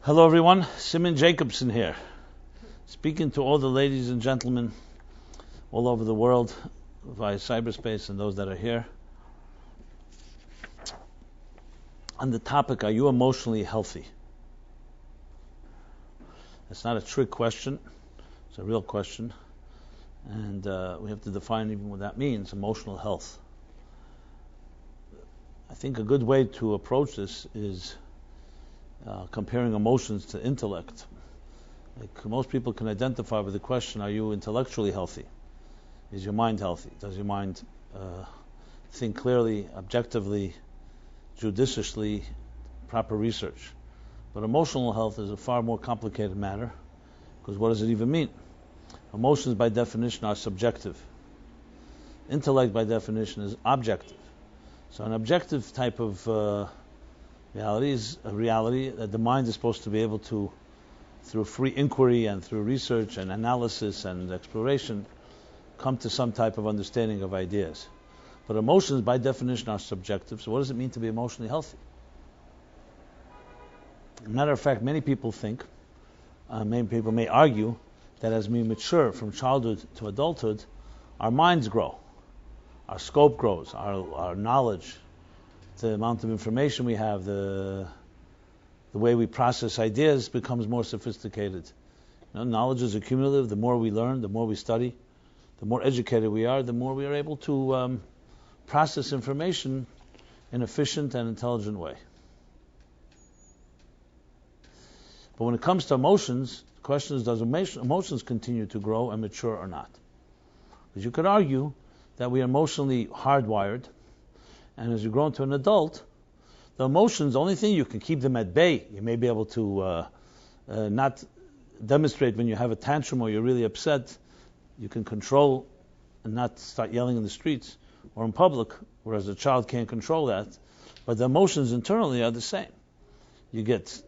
Hello everyone, Rabbi Jacobson here, speaking to all the ladies and gentlemen all over the world via cyberspace and those that are here on the topic, are you emotionally healthy? It's not a trick question, it's a real question, and we have to define even what that means, emotional health. I think a good way to approach this is comparing emotions to intellect. Like most people can identify with the question, are you intellectually healthy? Is your mind healthy? Does your mind think clearly, objectively, judiciously, proper research? But emotional health is a far more complicated matter, because what does it even mean? Emotions by definition are subjective. Intellect by definition is objective. So an objective type of reality is a reality that the mind is supposed to be able to, through free inquiry and through research and analysis and exploration, come to some type of understanding of ideas. But emotions by definition are subjective, so what does it mean to be emotionally healthy? As a matter of fact, many people think, many people may argue, that as we mature from childhood to adulthood, our minds grow, our scope grows, our knowledge, the amount of information we have, the way we process ideas becomes more sophisticated. Knowledge is accumulative. The more we learn, the more we study, the more educated we are, the more we are able to process information in an efficient and intelligent way. But when it comes to emotions, the question is, does emotions continue to grow and mature or not? Because you could argue that we are emotionally hardwired, and as you grow into an adult, the emotions, the only thing you can keep them at bay. You may be able to not demonstrate when you have a tantrum or you're really upset. You can control and not start yelling in the streets or in public, whereas a child can't control that. But the emotions internally are the same. You get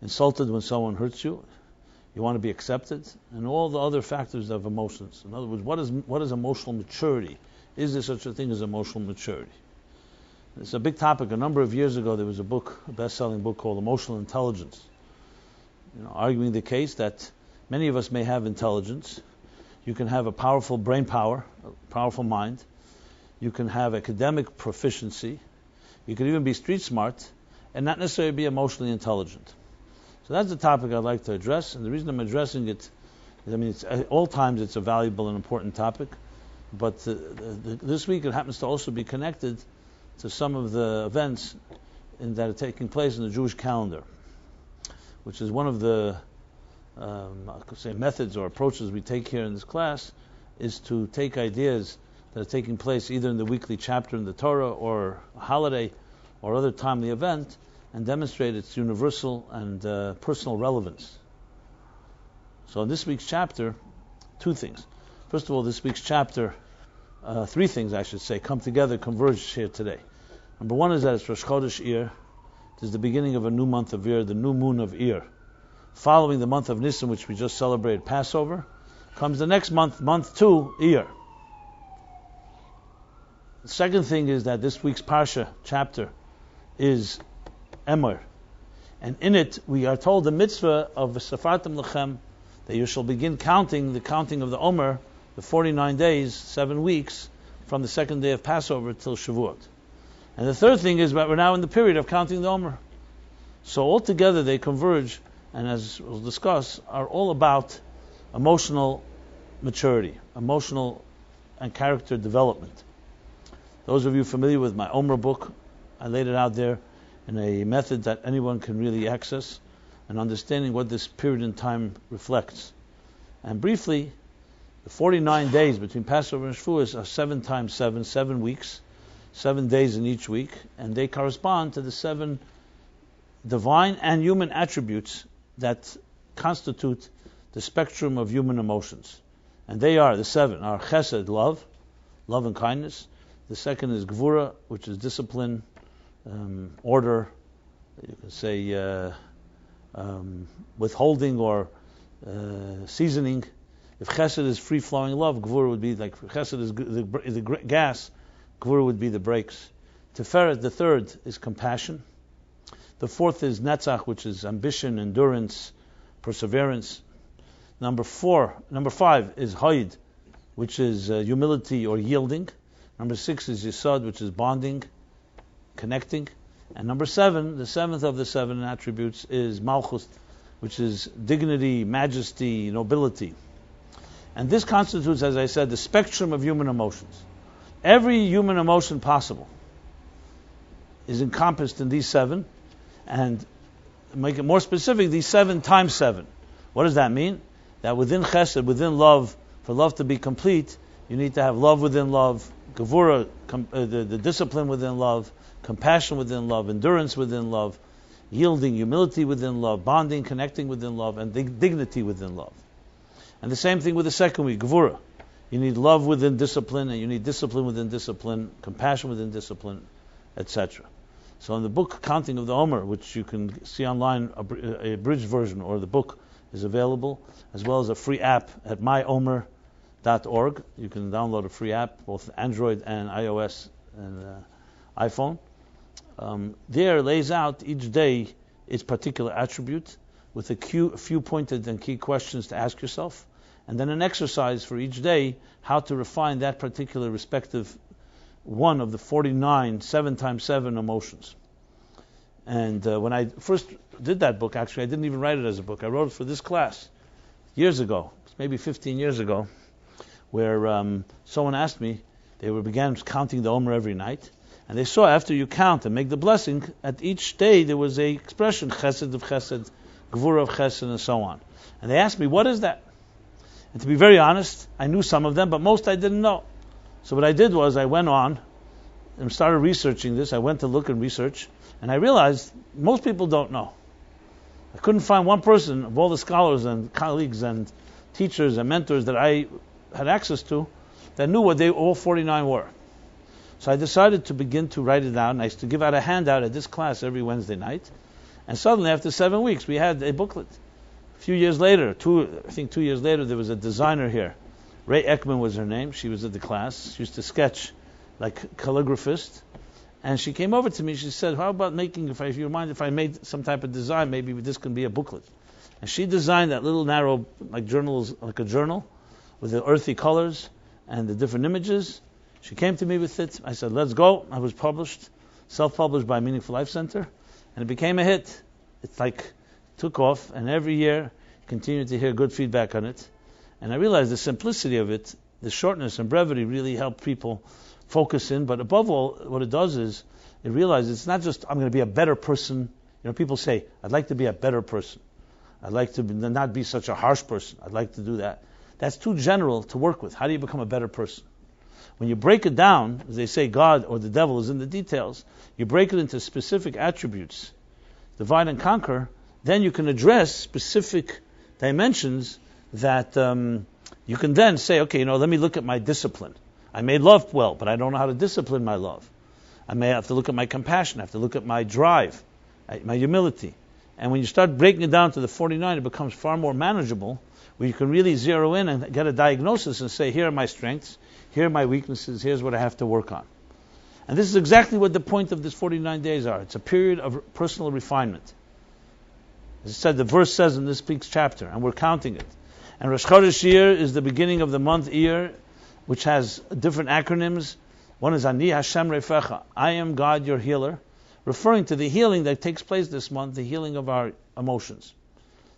insulted when someone hurts you. You want to be accepted, and all the other factors of emotions. In other words, what is emotional maturity? Is there such a thing as emotional maturity? It's a big topic. A number of years ago, there was a best-selling book called Emotional Intelligence, arguing the case that many of us may have intelligence. You can have a powerful brain power, a powerful mind. You can have academic proficiency. You could even be street smart and not necessarily be emotionally intelligent. So that's the topic I'd like to address, and the reason I'm addressing it is, at all times it's a valuable and important topic, but this week it happens to also be connected to some of the events that are taking place in the Jewish calendar, which is one of the methods or approaches we take here in this class, is to take ideas that are taking place either in the weekly chapter in the Torah or a holiday or other timely event, and demonstrate its universal and personal relevance. So in this week's chapter, two things. First of all, this week's chapter, three things I should say, come together, converge here today. Number one is that it's Rosh Chodesh Iyar. It is the beginning of a new month of Iyar, the new moon of Iyar. Following the month of Nisan, which we just celebrated Passover, comes the next month, month 2, Iyar. The second thing is that this week's Parsha chapter is Omer, and in it we are told the mitzvah of Sefartim Lechem, that you shall begin counting the of the Omer, the 49 days, 7 weeks, from the second day of Passover till Shavuot. And the third thing is that we're now in the period of counting the Omer. So altogether they converge, and as we'll discuss, are all about emotional maturity, emotional and character development. Those of you familiar with my Omer book, I laid it out there in a method that anyone can really access, and understanding what this period in time reflects. And briefly, the 49 days between Passover and Shavuos are 7 times 7, 7 weeks, 7 days in each week, and they correspond to the 7 divine and human attributes that constitute the spectrum of human emotions. And they are, the 7 are chesed, love and kindness. The second is gvura, which is discipline, order, you can say withholding or seasoning. If chesed is free-flowing love, gvura would be like, chesed is the gas, gvura would be the brakes. Tiferet, the third, is compassion. The fourth is netzach, which is ambition, endurance, perseverance. Number 5 is hoid, which is humility or yielding. Number 6 is yesod, which is bonding, connecting. And number 7, the seventh of the 7 attributes, is malchus, which is dignity, majesty, nobility. And this constitutes, as I said, the spectrum of human emotions. Every human emotion possible is encompassed in these 7, and to make it more specific, these 7 times 7. What does that mean? That within chesed, within love, for love to be complete, you need to have love within love, gevura, the discipline within love, compassion within love, endurance within love, yielding, humility within love, bonding, connecting within love, and dignity within love. And the same thing with the second week, gevura. You need love within discipline, and you need discipline within discipline, compassion within discipline, etc. So in the book Counting of the Omer, which you can see online, a abridged version, or the book is available, as well as a free app at myomer.org. You can download a free app, both Android and iOS and iPhone. There lays out each day its particular attribute with a few pointed and key questions to ask yourself, and then an exercise for each day how to refine that particular respective one of the 49 7 times 7 emotions. And when I first did that book, actually I didn't even write it as a book. I wrote it for this class years ago, maybe 15 years ago, where someone asked me, they began counting the Omer every night, and they saw after you count and make the blessing, at each day there was a expression, chesed of chesed, gevura of chesed, and so on. And they asked me, what is that? And to be very honest, I knew some of them, but most I didn't know. So what I did was I went on and started researching this. I went to look and research, and I realized most people don't know. I couldn't find one person of all the scholars and colleagues and teachers and mentors that I had access to that knew what they all 49 were. So I decided to begin to write it down, and I used to give out a handout at this class every Wednesday night. And suddenly, after 7 weeks, we had a booklet. A few years later, 2 years later, there was a designer here. Ray Ekman was her name. She was at the class. She used to sketch like calligraphist. And she came over to me. She said, how about making, if you mind if I made some type of design, maybe this can be a booklet. And she designed that little narrow, like a journal, with the earthy colors and the different images. She came to me with it. I said, let's go. I was published, self-published by Meaningful Life Center. And it became a hit. It's like took off, and every year continued to hear good feedback on it. And I realized the simplicity of it, the shortness and brevity really helped people focus in. But above all, what it does is it realizes it's not just I'm going to be a better person. You know, people say, I'd like to be a better person. I'd like to not be such a harsh person. I'd like to do that. That's too general to work with. How do you become a better person? When you break it down, as they say, God or the devil is in the details, you break it into specific attributes, divide and conquer, then you can address specific dimensions that you can then say, okay, let me look at my discipline. I may love well, but I don't know how to discipline my love. I may have to look at my compassion. I have to look at my drive, my humility. And when you start breaking it down to the 49, it becomes far more manageable, where you can really zero in and get a diagnosis and say, here are my strengths, here are my weaknesses, here's what I have to work on. And this is exactly what the point of this 49 days are. It's a period of personal refinement. As I said, the verse says in this week's chapter, and we're counting it. And Rosh Chodesh Iyar is the beginning of the month Iyar, which has different acronyms. One is Ani Hashem Refecha, I am God, your healer, referring to the healing that takes place this month, the healing of our emotions,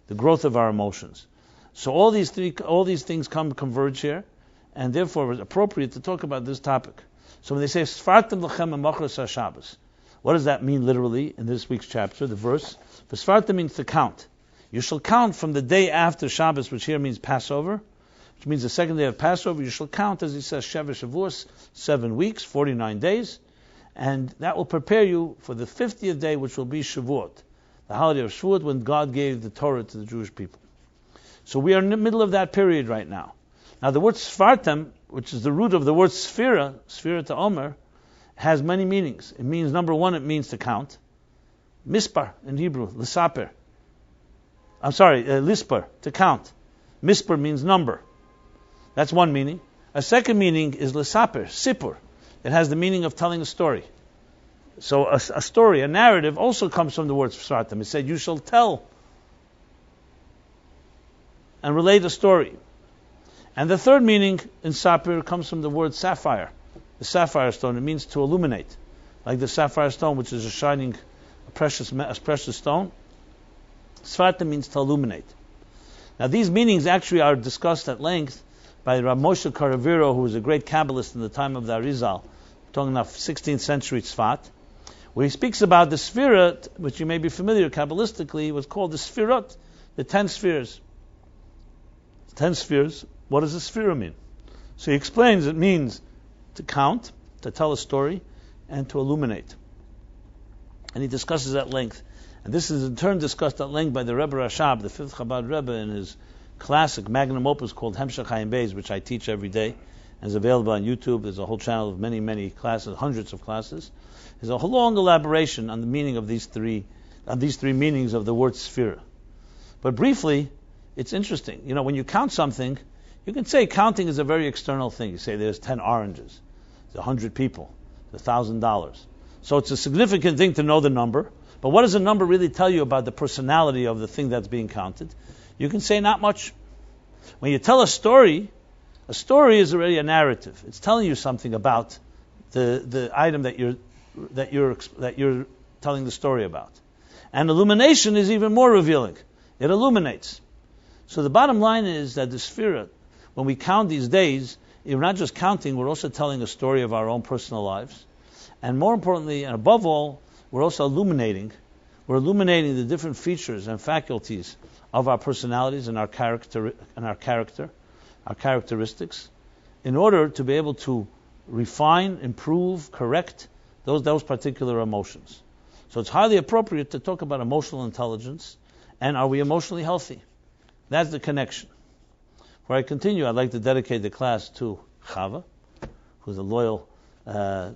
the growth of our emotions. So all these things converge here, and therefore it's appropriate to talk about this topic. So when they say Sfartem Lechem Machras HaShabbos, what does that mean literally in this week's chapter, the verse? Sfartem means to count. You shall count from the day after Shabbos, which here means Passover, which means the second day of Passover. You shall count, as he says, Sheva Shavuos, 7 weeks, 49 days, and that will prepare you for the 50th day, which will be Shavuot, the holiday of Shavuot, when God gave the Torah to the Jewish people. So we are in the middle of that period right now. Now the word Sfartem, which is the root of the word Sphira to Omer, has many meanings. It means, number one, it means to count. Mispar in Hebrew, Lisaper. Lispar, to count. Mispar means number. That's one meaning. A second meaning is Lisaper, Sipur. It has the meaning of telling a story. So a story, a narrative, also comes from the word Sfartim. It said, you shall tell and relate a story. And the third meaning in Sapir comes from the word sapphire, the sapphire stone. It means to illuminate, like the sapphire stone, which is a shining, precious stone. Sfartim means to illuminate. Now these meanings actually are discussed at length by Rav Moshe Karaviro, who was a great Kabbalist in the time of the Arizal, talking about 16th century Tzfat, where he speaks about the Sfirot, which you may be familiar Kabbalistically, was called the Sfirot, the 10 spheres. 10 spheres, what does a sphere mean? So he explains it means to count, to tell a story, and to illuminate. And he discusses at length. And this is in turn discussed at length by the Rebbe Rashab, the 5th Chabad Rebbe, in his classic magnum opus called Hemshech Hayim Beis, which I teach every day, and is available on YouTube. There's a whole channel of many, many classes, hundreds of classes. There's a whole long elaboration on the meaning of these three meanings of the word sphere. But briefly, it's interesting. You know, when you count something, you can say counting is a very external thing. You say there's 10 oranges, there's 100 people, there's $1,000. So it's a significant thing to know the number. But what does a number really tell you about the personality of the thing that's being counted? You can say not much. When you tell a story is already a narrative. It's telling you something about the item that you're telling the story about. And illumination is even more revealing. It illuminates. So the bottom line is that the Sphira, when we count these days, we're not just counting, we're also telling a story of our own personal lives. And more importantly, and above all, we're also illuminating. We're illuminating the different features and faculties of our personalities and our characteristics, in order to be able to refine, improve, correct those particular emotions. So it's highly appropriate to talk about emotional intelligence and are we emotionally healthy? That's the connection. Before I continue, I'd like to dedicate the class to Chava, who's a loyal part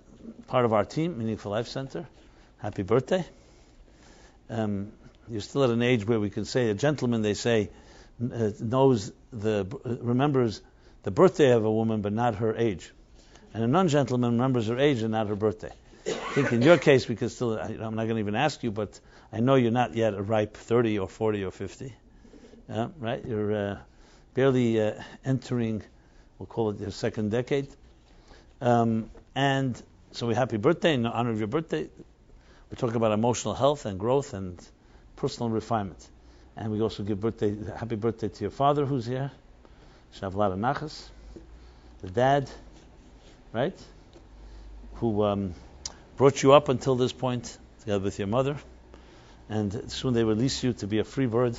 of our team, Meaningful Life Center. Happy birthday. You're still at an age where we can say, a gentleman, they say, remembers the birthday of a woman, but not her age. And a non-gentleman remembers her age and not her birthday. I think in your case, we can still, I'm not going to even ask you, but I know you're not yet a ripe 30 or 40 or 50. Right? You're barely entering, we'll call it your second decade. And so we happy birthday in honor of your birthday. We talk about emotional health and growth and personal refinement. And we also give happy birthday to your father who's here. Shavlat Nachas, the dad, right? Who brought you up until this point, together with your mother. And soon they release you to be a free bird,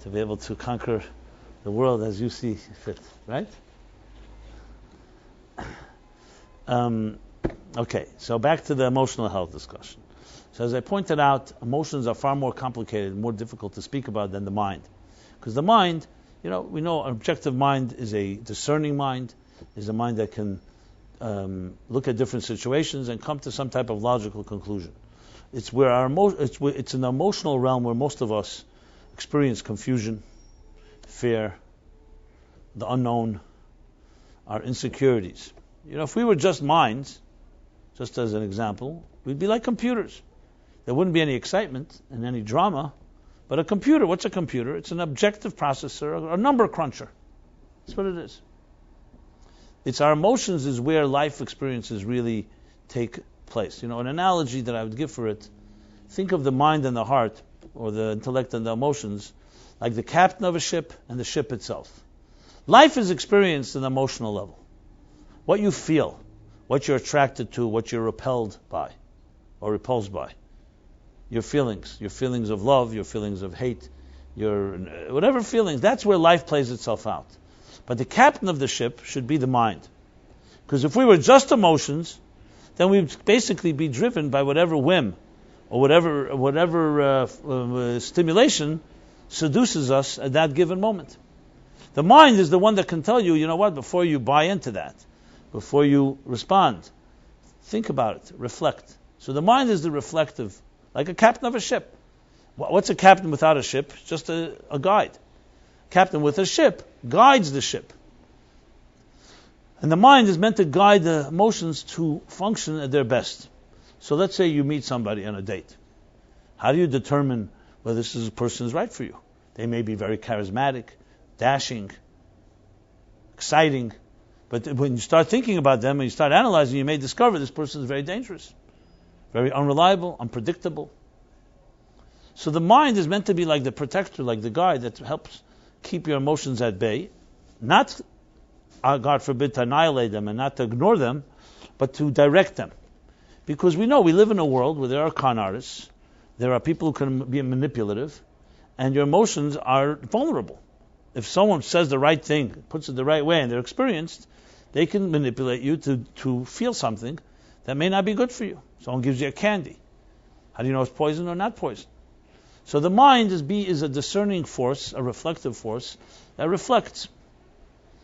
to be able to conquer the world as you see fit, right? Okay, so back to the emotional health discussion. So as I pointed out, emotions are far more complicated and more difficult to speak about than the mind. Because the mind, we know an objective mind is a discerning mind, is a mind that can look at different situations and come to some type of logical conclusion. It's where it's in the emotional realm where most of us experience confusion, fear, the unknown, our insecurities. If we were just minds, just as an example, we'd be like computers. There wouldn't be any excitement and any drama. But a computer, what's a computer? It's an objective processor, a number cruncher. That's what it is. It's our emotions is where life experiences really take place. An analogy that I would give for it, think of the mind and the heart, or the intellect and the emotions, like the captain of a ship and the ship itself. Life is experienced at an emotional level. What you feel, what you're attracted to, what you're repelled by, or repulsed by. Your feelings of love, your feelings of hate, your whatever feelings, that's where life plays itself out. But the captain of the ship should be the mind. Because if we were just emotions, then we'd basically be driven by whatever whim or whatever stimulation seduces us at that given moment. The mind is the one that can tell you, before you buy into that, before you respond, think about it, reflect. So the mind is the reflective, like a captain of a ship. What's a captain without a ship? Just a guide. Captain with a ship guides the ship. And the mind is meant to guide the emotions to function at their best. So let's say you meet somebody on a date. How do you determine whether this person is right for you? They may be very charismatic, dashing, exciting, but when you start thinking about them and you start analyzing, you may discover this person is very dangerous, very unreliable, unpredictable. So the mind is meant to be like the protector, like the guide that helps keep your emotions at bay, not, God forbid, to annihilate them and not to ignore them, but to direct them. Because we know we live in a world where there are con artists, there are people who can be manipulative, and your emotions are vulnerable. If someone says the right thing, puts it the right way, and they're experienced, they can manipulate you to feel something that may not be good for you. Someone gives you a candy. How do you know it's poison or not poison? So the mind is a discerning force, a reflective force that reflects.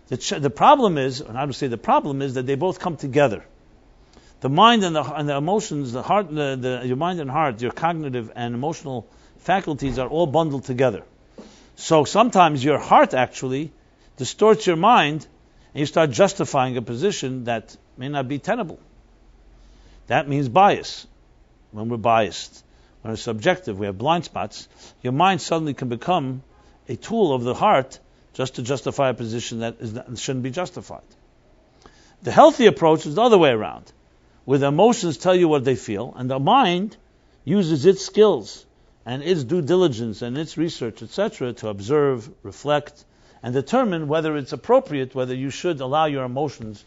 The problem is, and I would say the problem is that they both come together. The mind and the emotions, the heart, your mind and heart, your cognitive and emotional faculties are all bundled together. So sometimes your heart actually distorts your mind, and you start justifying a position that may not be tenable. That means bias. When we're biased, when we're subjective, we have blind spots, your mind suddenly can become a tool of the heart just to justify a position that shouldn't be justified. The healthy approach is the other way around, where the emotions tell you what they feel, and the mind uses its skills and its due diligence and its research, etc., to observe, reflect, and determine whether it's appropriate, whether you should allow your emotions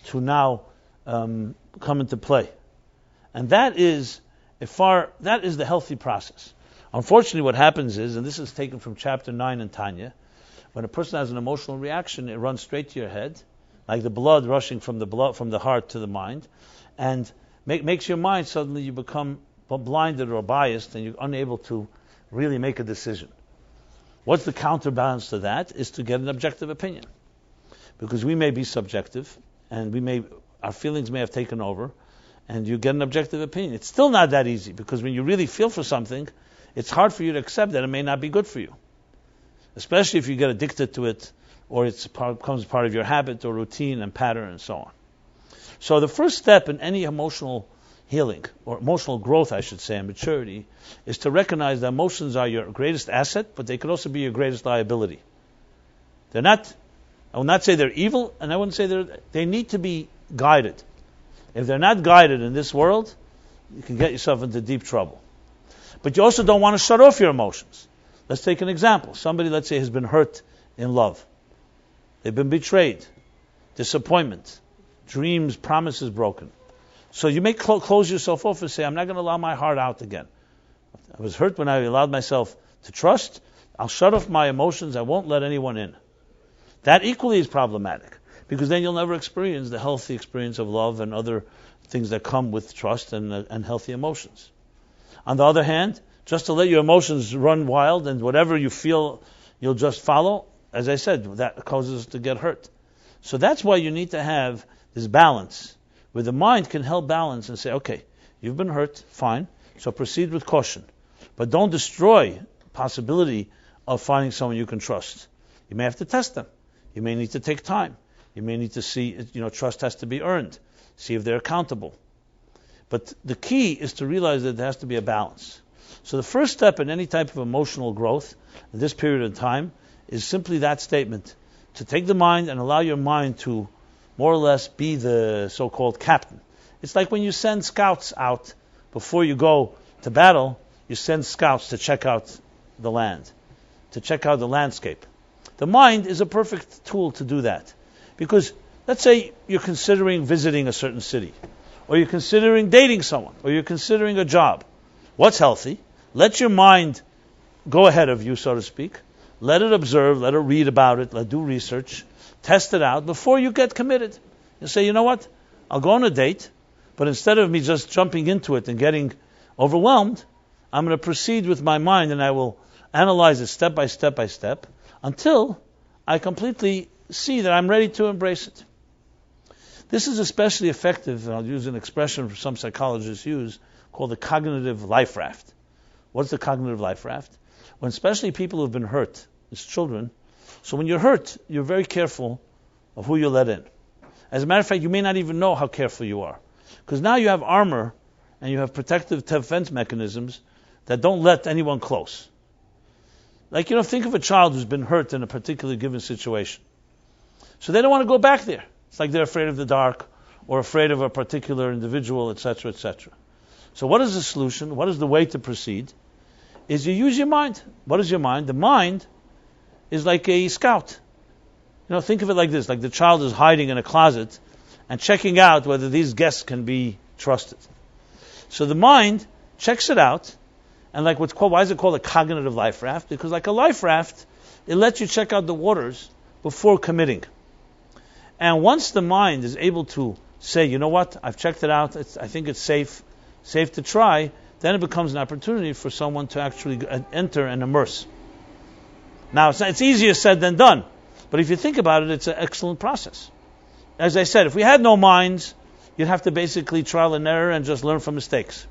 to now come into play. And that is the healthy process. Unfortunately, what happens is, and this is taken from chapter 9 in Tanya, when a person has an emotional reaction, it runs straight to your head, like the blood rushing from the heart to the mind, and makes your mind suddenly you become blinded or biased, and you're unable to really make a decision. What's the counterbalance to that? Is to get an objective opinion, because we may be subjective, and our feelings may have taken over, and you get an objective opinion. It's still not that easy, because when you really feel for something, it's hard for you to accept that it may not be good for you, especially if you get addicted to it, or it becomes part of your habit or routine and pattern and so on. So the first step in any emotional healing, or emotional growth, I should say, and maturity, is to recognize that emotions are your greatest asset, but they could also be your greatest liability. I will not say they're evil, and I wouldn't say they need to be guided. If they're not guided in this world, you can get yourself into deep trouble. But you also don't want to shut off your emotions. Let's take an example. Somebody, let's say, has been hurt in love. They've been betrayed, disappointment, dreams, promises broken. So you may close yourself off and say, I'm not going to allow my heart out again. I was hurt when I allowed myself to trust. I'll shut off my emotions. I won't let anyone in. That equally is problematic, because then you'll never experience the healthy experience of love and other things that come with trust and healthy emotions. On the other hand, just to let your emotions run wild and whatever you feel you'll just follow, as I said, that causes us to get hurt. So that's why you need to have this balance, where the mind can help balance and say, okay, you've been hurt, fine, so proceed with caution. But don't destroy the possibility of finding someone you can trust. You may have to test them. You may need to take time. You may need to see, trust has to be earned. See if they're accountable. But the key is to realize that there has to be a balance. So the first step in any type of emotional growth in this period of time is simply that statement, to take the mind and allow your mind to more or less be the so-called captain. It's like when you send scouts out before you go to battle, you send scouts to check out the land, to check out the landscape. The mind is a perfect tool to do that. Because let's say you're considering visiting a certain city, or you're considering dating someone, or you're considering a job. What's healthy? Let your mind go ahead of you, so to speak. Let it observe, let it read about it, let it do research, test it out before you get committed. You say, you know what? I'll go on a date, but instead of me just jumping into it and getting overwhelmed, I'm going to proceed with my mind and I will analyze it step by step by step until I completely see that I'm ready to embrace it. This is especially effective, and I'll use an expression some psychologists use, called the cognitive life raft. What's the cognitive life raft? When especially people who have been hurt, as children, so when you're hurt, you're very careful of who you let in. As a matter of fact, you may not even know how careful you are. Because now you have armor, and you have protective defense mechanisms that don't let anyone close. Like, think of a child who's been hurt in a particular given situation. So they don't want to go back there. It's like they're afraid of the dark or afraid of a particular individual, etc., etc. So what is the solution? What is the way to proceed? Is you use your mind. What is your mind? The mind is like a scout. Think of it like this, like the child is hiding in a closet and checking out whether these guests can be trusted. So the mind checks it out, and like why is it called a cognitive life raft? Because like a life raft, it lets you check out the waters before committing. And once the mind is able to say, you know what, I've checked it out, I think it's safe to try, then it becomes an opportunity for someone to actually enter and immerse. Now, it's easier said than done, but if you think about it, it's an excellent process. As I said, if we had no minds, you'd have to basically trial and error and just learn from mistakes.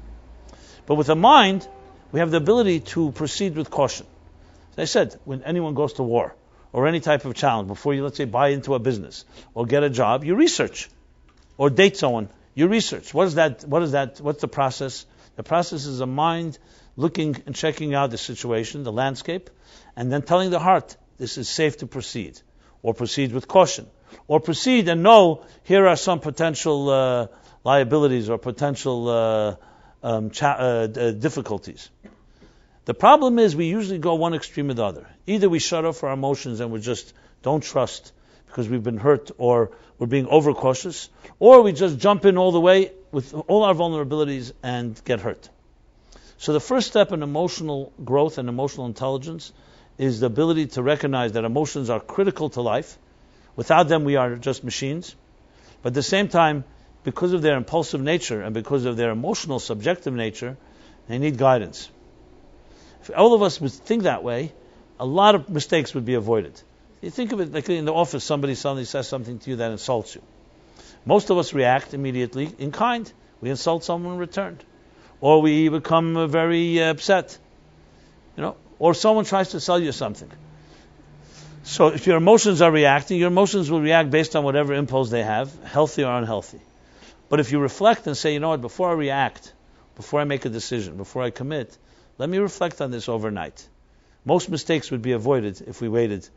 But with a mind, we have the ability to proceed with caution. As I said, when anyone goes to war or any type of challenge, before you, let's say, buy into a business or get a job, you research. Or date someone, you research. What's the process? The process is a mind looking and checking out the situation, the landscape, and then telling the heart, this is safe to proceed. Or proceed with caution. Or proceed and know, here are some potential liabilities or potential difficulties. The problem is we usually go one extreme or the other. Either we shut off our emotions and we just don't trust because we've been hurt or we're being overcautious, or we just jump in all the way with all our vulnerabilities and get hurt. So the first step in emotional growth and emotional intelligence is the ability to recognize that emotions are critical to life. Without them, we are just machines. But at the same time, because of their impulsive nature and because of their emotional, subjective nature, they need guidance. If all of us would think that way, a lot of mistakes would be avoided. You think of it like in the office, somebody suddenly says something to you that insults you. Most of us react immediately in kind. We insult someone in return. Or we become very upset. Or someone tries to sell you something. So if your emotions are reacting, your emotions will react based on whatever impulse they have, healthy or unhealthy. But if you reflect and say, you know what, before I react, before I make a decision, before I commit, let me reflect on this overnight. Most mistakes would be avoided if we waited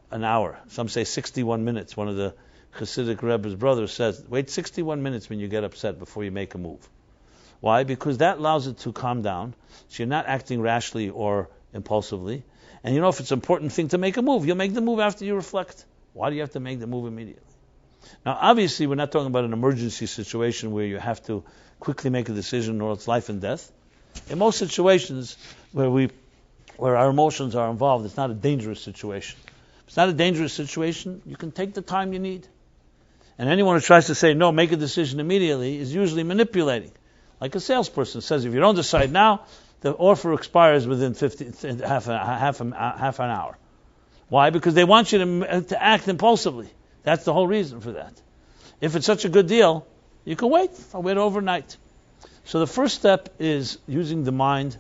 an hour. Some say 61 minutes. One of the Hasidic Rebbe's brothers says, wait 61 minutes when you get upset before you make a move. Why? Because that allows it to calm down, so you're not acting rashly or impulsively. And if it's an important thing to make a move, you'll make the move after you reflect. Why do you have to make the move immediately? Now, obviously, we're not talking about an emergency situation where you have to quickly make a decision or it's life and death. In most situations where our emotions are involved, it's not a dangerous situation. If it's not a dangerous situation, you can take the time you need. And anyone who tries to say, no, make a decision immediately, is usually manipulating. Like a salesperson says, if you don't decide now, the offer expires within half an hour. Why? Because they want you to act impulsively. That's the whole reason for that. If it's such a good deal, you can wait. I'll wait overnight. So the first step is using the mind,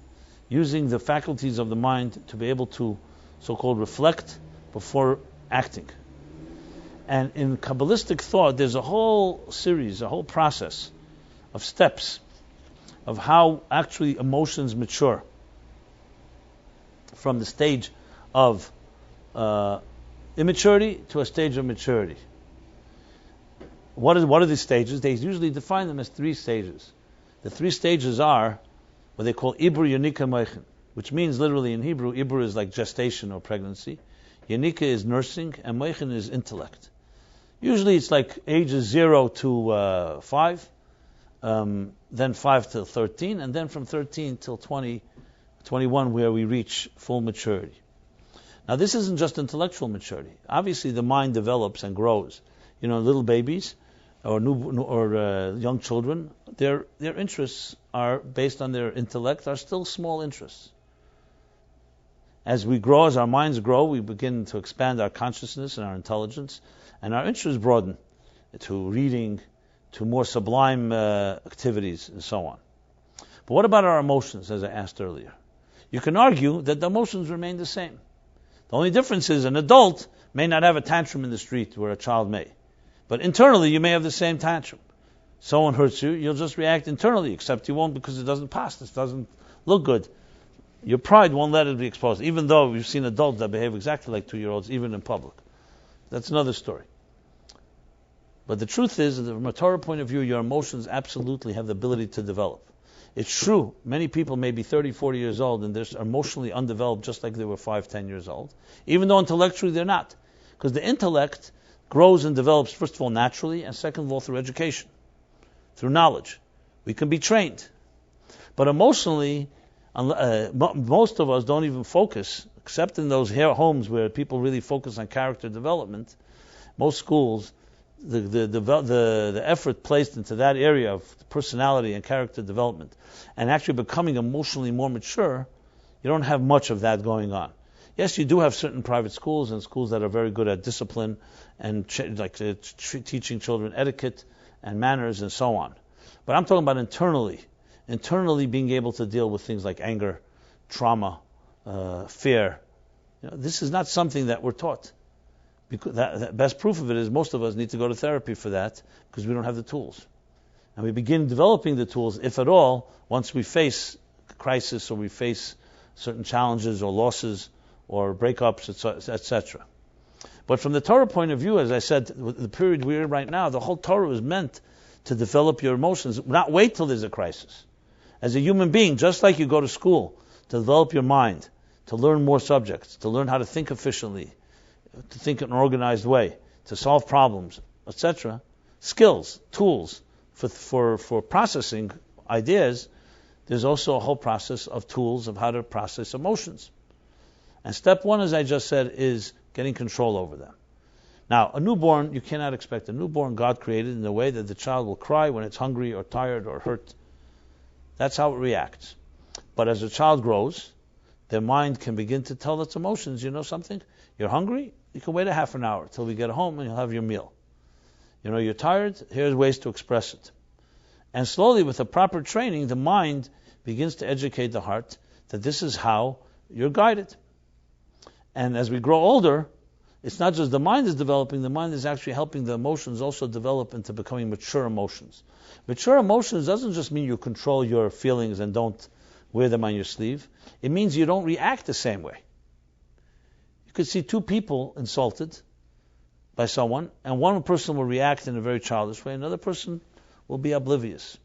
using the faculties of the mind to be able to so-called reflect before acting. And in Kabbalistic thought, there's a whole series, a whole process of steps of how actually emotions mature from the stage of immaturity to a stage of maturity. What are these stages? They usually define them as 3 stages. The 3 stages are what they call Ibur, Yonika, Moichin, which means literally in Hebrew, Ibur is like gestation or pregnancy, Yonika is nursing, and Moichin is intellect. Usually it's like ages 0 to 5, then 5 till 13, and then from 13 till 20, 21 where we reach full maturity. Now this isn't just intellectual maturity. Obviously the mind develops and grows. Little babies or young children, their interests are based on their intellect, are still small interests. As we grow, as our minds grow, we begin to expand our consciousness and our intelligence, and our interests broaden to reading, to more sublime activities, and so on. But what about our emotions, as I asked earlier? You can argue that the emotions remain the same. The only difference is an adult may not have a tantrum in the street where a child may. But internally, you may have the same tantrum. someone hurts you, you'll just react internally, except you won't because it doesn't pass. It doesn't look good. Your pride won't let it be exposed, even though we've seen adults that behave exactly like 2-year-olds, even in public. That's another story. But the truth is, that from a Torah point of view, your emotions absolutely have the ability to develop. It's true, many people may be 30, 40 years old and they're emotionally undeveloped just like they were 5, 10 years old, even though intellectually they're not. Because the intellect grows and develops, first of all, naturally, and second of all, through education, through knowledge. We can be trained. But emotionally, most of us don't even focus, except in those homes where people really focus on character development. Most schools, the effort placed into that area of personality and character development, and actually becoming emotionally more mature, you don't have much of that going on. Yes, you do have certain private schools and schools that are very good at discipline and teaching children etiquette and manners and so on. But I'm talking about internally being able to deal with things like anger, trauma, fear. This is not something that we're taught. Because the best proof of it is most of us need to go to therapy for that because we don't have the tools. And we begin developing the tools, if at all, once we face a crisis or we face certain challenges or losses or breakups, etc. But from the Torah point of view, as I said, the period we're in right now, the whole Torah is meant to develop your emotions, not wait till there's a crisis. As a human being, just like you go to school to develop your mind, to learn more subjects, to learn how to think efficiently, to think in an organized way, to solve problems, etc. Skills, tools for processing ideas. There's also a whole process of tools of how to process emotions. And step one, as I just said, is getting control over them. Now, a newborn, you cannot expect a newborn God created in a way that the child will cry when it's hungry or tired or hurt. That's how it reacts. But as a child grows, their mind can begin to tell its emotions. You know something? You're hungry? You can wait a half an hour till we get home and you'll have your meal. You're tired? Here's ways to express it. And slowly, with the proper training, the mind begins to educate the heart that this is how you're guided. And as we grow older, it's not just the mind is developing, the mind is actually helping the emotions also develop into becoming mature emotions. Mature emotions doesn't just mean you control your feelings and don't wear them on your sleeve. It means you don't react the same way. You could see two people insulted by someone, and one person will react in a very childish way, another person will be oblivious,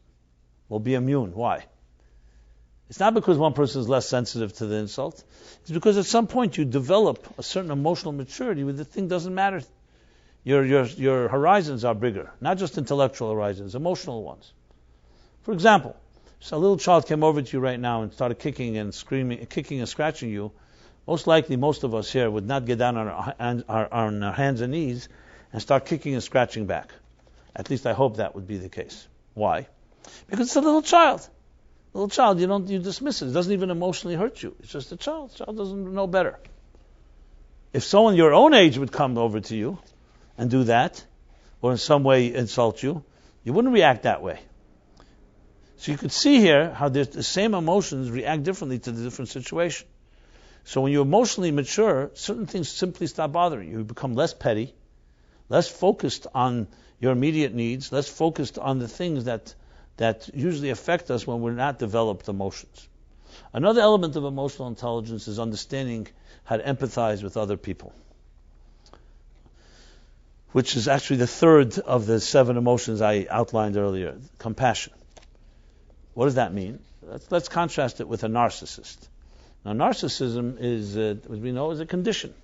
will be immune. Why? It's not because one person is less sensitive to the insult. It's because at some point you develop a certain emotional maturity where the thing doesn't matter. Your horizons are bigger, not just intellectual horizons, emotional ones. For example, so a little child came over to you right now and started kicking and screaming, kicking and scratching you. Most likely, most of us here would not get down on our hands and knees and start kicking and scratching back. At least I hope that would be the case. Why? Because it's a little child. Little child, you dismiss it. It doesn't even emotionally hurt you. It's just a child. The child doesn't know better. If someone your own age would come over to you and do that, or in some way insult you, you wouldn't react that way. So you could see here how the same emotions react differently to the different situation. So when you emotionally mature, certain things simply stop bothering you. You become less petty, less focused on your immediate needs, less focused on the things that usually affect us when we're not developed emotions. Another element of emotional intelligence is understanding how to empathize with other people, which is actually the third of the 7 emotions I outlined earlier, compassion. What does that mean? Let's contrast it with a narcissist. Now, narcissism is, as we know, is a condition.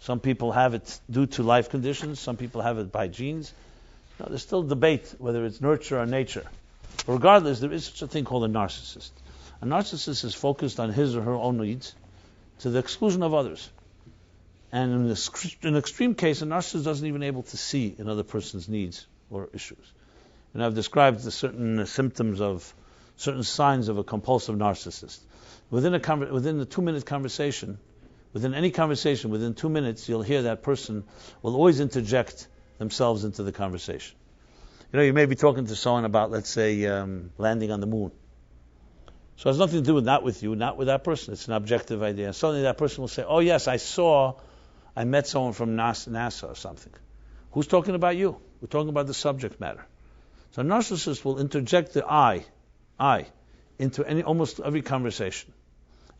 Some people have it due to life conditions. Some people have it by genes. Now, there's still debate whether it's nurture or nature. But regardless, there is such a thing called a narcissist. A narcissist is focused on his or her own needs to the exclusion of others. And in an extreme case, a narcissist doesn't even able to see another person's needs or issues. And I've described the certain symptoms of certain signs of a compulsive narcissist. Within the 2-minute conversation, within any conversation, within 2 minutes, you'll hear that person will always interject themselves into the conversation. You may be talking to someone about, let's say, landing on the moon. So it has nothing to do with not with you, not with that person. It's an objective idea. And suddenly that person will say, oh yes, I met someone from NASA or something. Who's talking about you? We're talking about the subject matter. So a narcissist will interject the I into almost every conversation,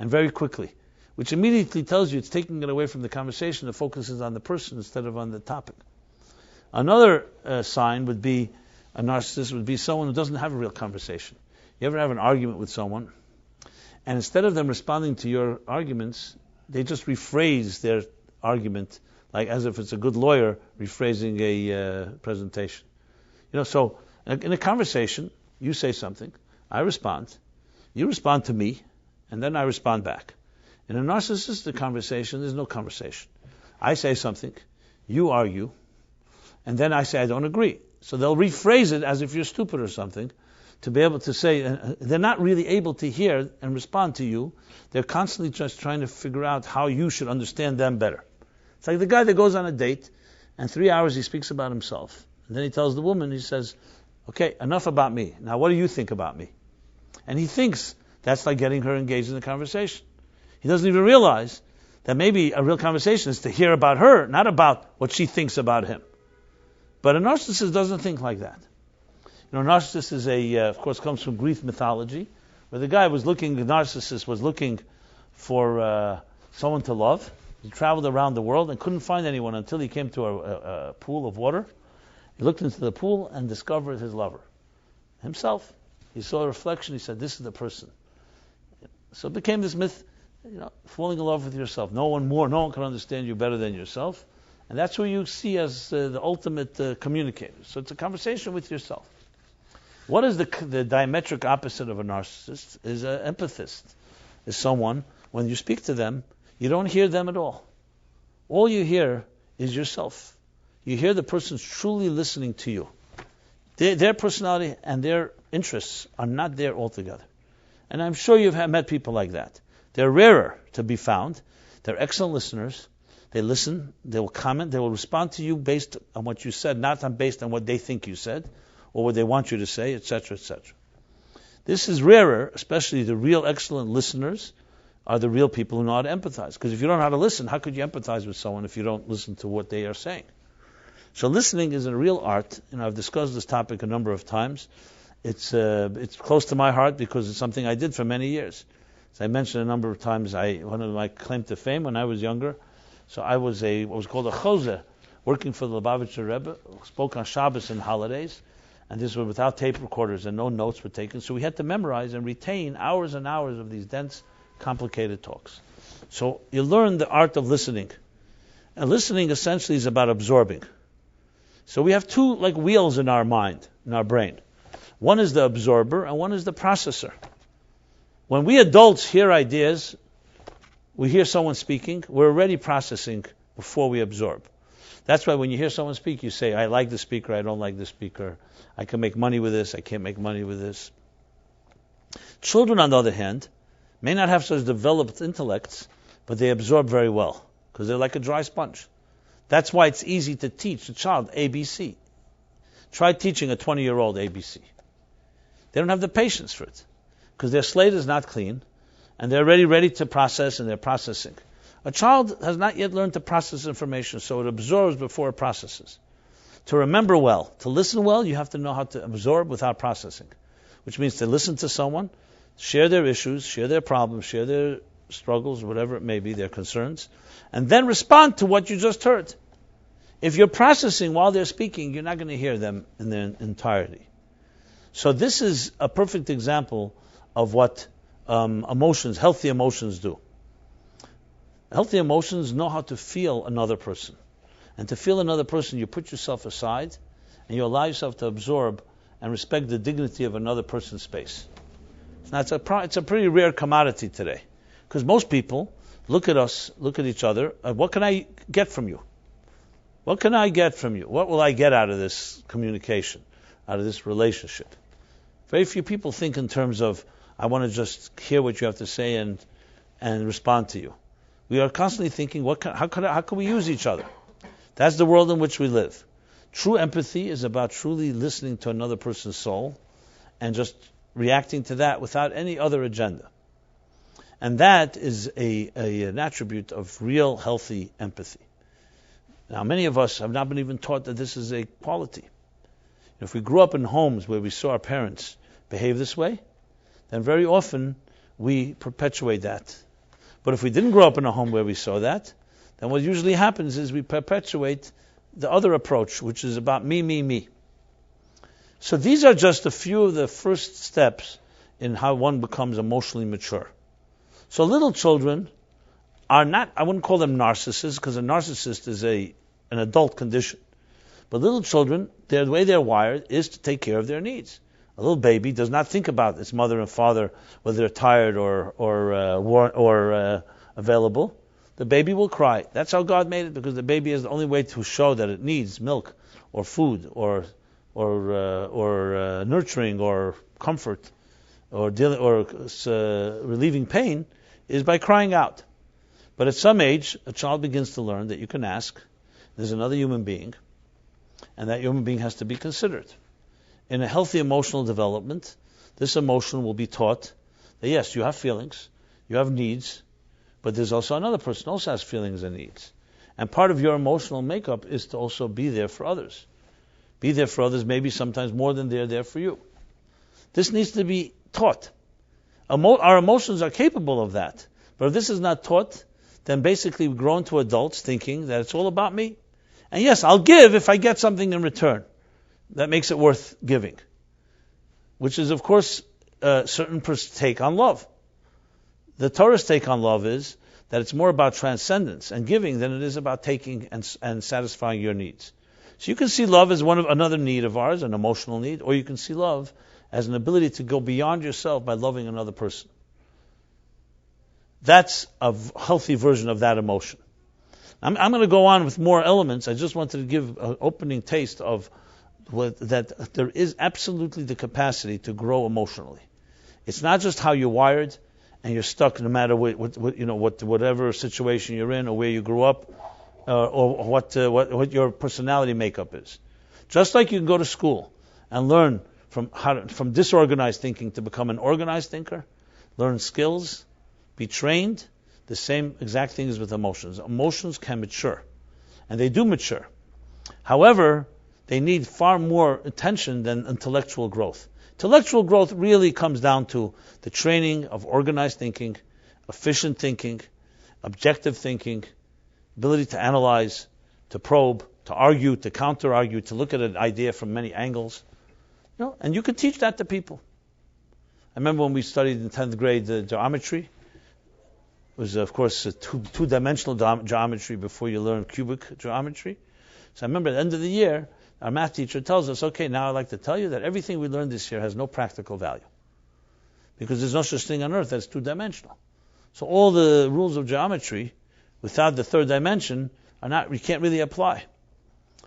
and very quickly, which immediately tells you it's taking it away from the conversation. It focuses on the person instead of on the topic. Another sign would be a narcissist would be someone who doesn't have a real conversation. You ever have an argument with someone, and instead of them responding to your arguments, they just rephrase their argument, like as if it's a good lawyer rephrasing a presentation. So in a conversation, you say something, I respond, you respond to me, and then I respond back. In a narcissistic conversation, there's no conversation. I say something, you argue, and then I say I don't agree. So they'll rephrase it as if you're stupid or something, to be able to say, they're not really able to hear and respond to you. They're constantly just trying to figure out how you should understand them better. It's like the guy that goes on a date, and 3 hours he speaks about himself. And then he tells the woman, he says, okay, enough about me. Now what do you think about me? And he thinks that's like getting her engaged in the conversation. He doesn't even realize that maybe a real conversation is to hear about her, not about what she thinks about him. But a narcissist doesn't think like that. A narcissist is of course, comes from Greek mythology, where the narcissist was looking for someone to love. He traveled around the world and couldn't find anyone until he came to a pool of water. He looked into the pool and discovered his lover, himself. He saw a reflection. He said, this is the person. So it became this myth, falling in love with yourself. No one can understand you better than yourself. And that's who you see as the ultimate communicator. So it's a conversation with yourself. What is the diametric opposite of a narcissist? Is an empathist. Is someone, when you speak to them, you don't hear them at all. All you hear is yourself. You hear the person's truly listening to you. Their personality and their interests are not there altogether. And I'm sure you've met people like that. They're rarer to be found. They're excellent listeners. They listen, they will comment, they will respond to you based on what you said, not based on what they think you said, or what they want you to say, etc., etc. This is rarer, especially the real excellent listeners are the real people who know how to empathize. Because if you don't know how to listen, how could you empathize with someone if you don't listen to what they are saying? So listening is a real art, and I've discussed this topic a number of times. It's close to my heart because it's something I did for many years. As I mentioned a number of times, one of my claim to fame when I was younger, so I was what was called a choser, working for the Lubavitcher Rebbe, spoke on Shabbos and holidays, and this was without tape recorders and no notes were taken, so we had to memorize and retain hours and hours of these dense, complicated talks. So you learn the art of listening. And listening essentially is about absorbing. So we have two wheels in our mind, in our brain. One is the absorber and one is the processor. When we adults hear ideas, we hear someone speaking, we're already processing before we absorb. That's why when you hear someone speak, you say, I like the speaker, I don't like the speaker. I can make money with this, I can't make money with this. Children, on the other hand, may not have such developed intellects, but they absorb very well, because they're like a dry sponge. That's why it's easy to teach a child ABC. Try teaching a 20-year-old ABC. They don't have the patience for it, because their slate is not clean, and they're already ready to process, and they're processing. A child has not yet learned to process information, so it absorbs before it processes. To remember well, to listen well, you have to know how to absorb without processing, which means to listen to someone, share their issues, share their problems, share their struggles, whatever it may be, their concerns, and then respond to what you just heard. If you're processing while they're speaking, you're not going to hear them in their entirety. So this is a perfect example of what healthy emotions do. Healthy emotions know how to feel another person. And to feel another person, you put yourself aside and you allow yourself to absorb and respect the dignity of another person's space. Now, it's a pretty rare commodity today. Because most people look at us, look at each other, what can I get from you? What can I get from you? What will I get out of this communication, out of this relationship? Very few people think in terms of, I want to just hear what you have to say and respond to you. We are constantly thinking, how can we use each other? That's the world in which we live. True empathy is about truly listening to another person's soul and just reacting to that without any other agenda. And that is an attribute of real healthy empathy. Now, many of us have not been even taught that this is a quality. If we grew up in homes where we saw our parents behave this way, then very often we perpetuate that. But if we didn't grow up in a home where we saw that, then what usually happens is we perpetuate the other approach, which is about me, me, me. So these are just a few of the first steps in how one becomes emotionally mature. So little children are not, I wouldn't call them narcissists, because a narcissist is an adult condition. But little children, the way they're wired is to take care of their needs. A little baby does not think about its mother and father, whether they're tired or available. The baby will cry. That's how God made it, because the baby is the only way to show that it needs milk or food or nurturing or comfort or relieving pain is by crying out. But at some age, a child begins to learn that you can ask. There's another human being, and that human being has to be considered. In a healthy emotional development, this emotion will be taught that yes, you have feelings, you have needs, but there's also another person who also has feelings and needs. And part of your emotional makeup is to also be there for others. Be there for others, maybe sometimes more than they're there for you. This needs to be taught. Our emotions are capable of that. But if this is not taught, then basically we grow into adults thinking that it's all about me. And yes, I'll give if I get something in return. That makes it worth giving. Which is, of course, a certain take on love. The Torah's take on love is that it's more about transcendence and giving than it is about taking and satisfying your needs. So you can see love as another need of ours, an emotional need, or you can see love as an ability to go beyond yourself by loving another person. That's a healthy version of that emotion. I'm going to go on with more elements. I just wanted to give an opening taste of that there is absolutely the capacity to grow emotionally. It's not just how you're wired and you're stuck no matter whatever situation you're in or where you grew up or what your personality makeup is. Just like you can go to school and learn from disorganized thinking to become an organized thinker, learn skills, be trained, the same exact thing is with emotions. Emotions can mature, and they do mature. However, they need far more attention than intellectual growth. Intellectual growth really comes down to the training of organized thinking, efficient thinking, objective thinking, ability to analyze, to probe, to argue, to counter-argue, to look at an idea from many angles. And you can teach that to people. I remember when we studied in 10th grade geometry. It was, of course, two-dimensional geometry before you learn cubic geometry. So I remember at the end of the year, our math teacher tells us, okay, now I'd like to tell you that everything we learned this year has no practical value. Because there's no such thing on earth that's two-dimensional. So all the rules of geometry, without the third dimension, you can't really apply.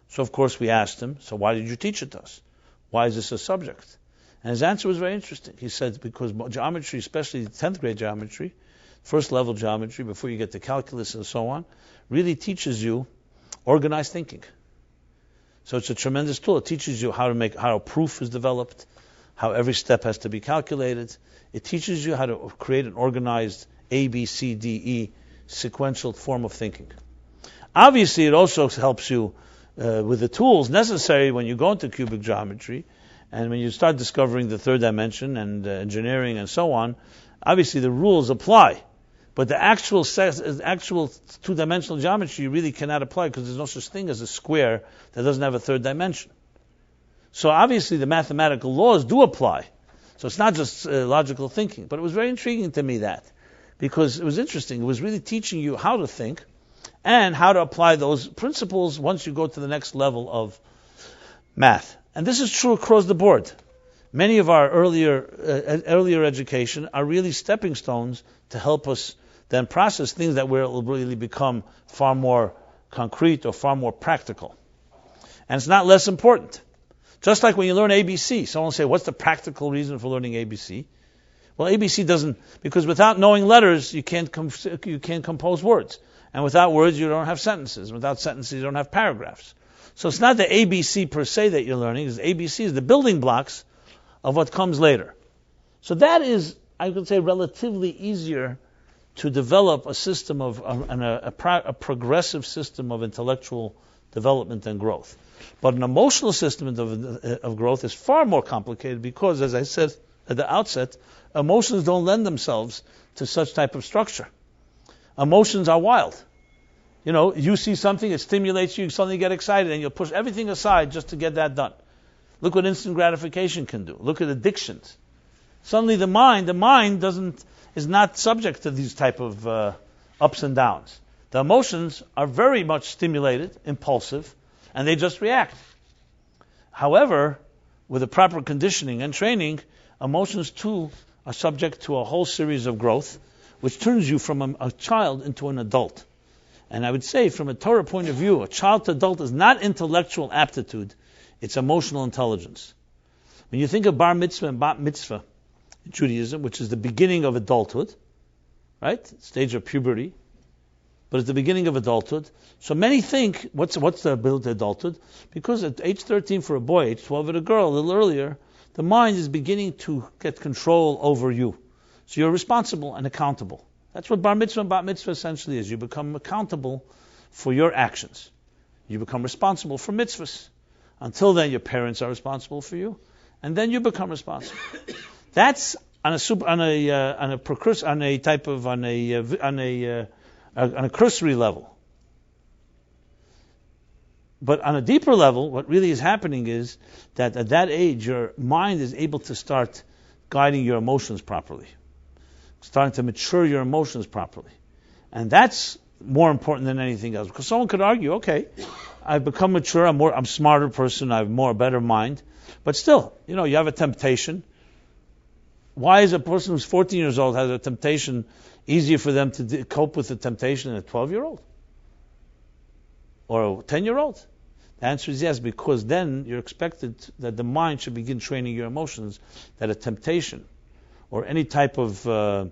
So of course we asked him, so why did you teach it to us? Why is this a subject? And his answer was very interesting. He said, because geometry, especially 10th grade geometry, first level geometry, before you get to calculus and so on, really teaches you organized thinking. So it's a tremendous tool. It teaches you how a proof is developed, how every step has to be calculated. It teaches you how to create an organized A, B, C, D, E sequential form of thinking. Obviously, it also helps you with the tools necessary when you go into cubic geometry, and when you start discovering the third dimension and engineering and so on. Obviously, the rules apply. But the actual two-dimensional geometry you really cannot apply because there's no such thing as a square that doesn't have a third dimension. So obviously the mathematical laws do apply. So it's not just logical thinking. But it was very intriguing to me because it was interesting. It was really teaching you how to think and how to apply those principles once you go to the next level of math. And this is true across the board. Many of our earlier education are really stepping stones to help us then process things that will really become far more concrete or far more practical. And it's not less important. Just like when you learn ABC, someone will say, what's the practical reason for learning ABC? Well, ABC doesn't, because without knowing letters, you can't compose words. And without words, you don't have sentences. Without sentences, you don't have paragraphs. So it's not the ABC per se that you're learning. It's ABC is the building blocks of what comes later. So that is, I would say, relatively easier to develop a system of a progressive system of intellectual development and growth. But an emotional system of growth is far more complicated because, as I said at the outset, emotions don't lend themselves to such type of structure. Emotions are wild. You see something, it stimulates you suddenly get excited, and you'll push everything aside just to get that done. Look what instant gratification can do. Look at addictions. Suddenly the mind is not subject to these type of ups and downs. The emotions are very much stimulated, impulsive, and they just react. However, with the proper conditioning and training, emotions too are subject to a whole series of growth, which turns you from a child into an adult. And I would say, from a Torah point of view, a child to adult is not intellectual aptitude, it's emotional intelligence. When you think of bar mitzvah and bat mitzvah in Judaism, which is the beginning of adulthood, right? Stage of puberty, but it's the beginning of adulthood. So many think, what's the build to adulthood? Because at age 13 for a boy, age 12 for a girl, a little earlier, the mind is beginning to get control over you. So you're responsible and accountable. That's what bar mitzvah and bat mitzvah essentially is. You become accountable for your actions. You become responsible for mitzvahs. Until then, your parents are responsible for you, and then you become responsible. That's on a cursory level. But on a deeper level, what really is happening is that at that age, your mind is able to start guiding your emotions properly, starting to mature your emotions properly. And that's more important than anything else. Because someone could argue, okay, I've become mature, I'm a smarter person, I have a better mind. But still, you have a temptation. Why is a person who's 14 years old has a temptation easier for them to cope with the temptation than a 12-year-old? Or a 10-year-old? The answer is yes, because then you're expected that the mind should begin training your emotions that a temptation or any type of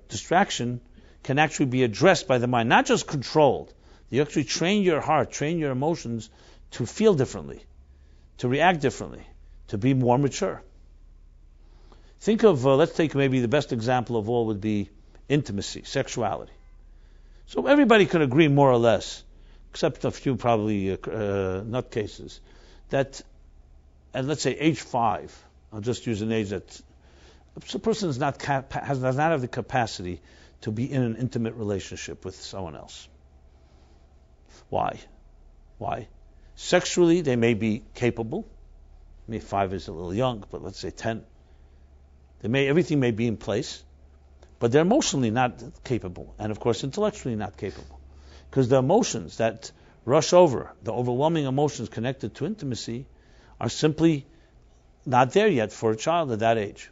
distraction can actually be addressed by the mind, not just controlled. You actually train your heart, train your emotions to feel differently, to react differently, to be more mature. Think of, let's take maybe the best example of all would be intimacy, sexuality. So everybody could agree more or less, except a few probably nutcases, that at let's say age 5, I'll just use an age that a person does not have the capacity to be in an intimate relationship with someone else. Why? Sexually, they may be capable. Maybe 5 is a little young, but let's say 10. Everything may be in place, but they're emotionally not capable, and of course intellectually not capable. Because the emotions that rush over, the overwhelming emotions connected to intimacy, are simply not there yet for a child at that age.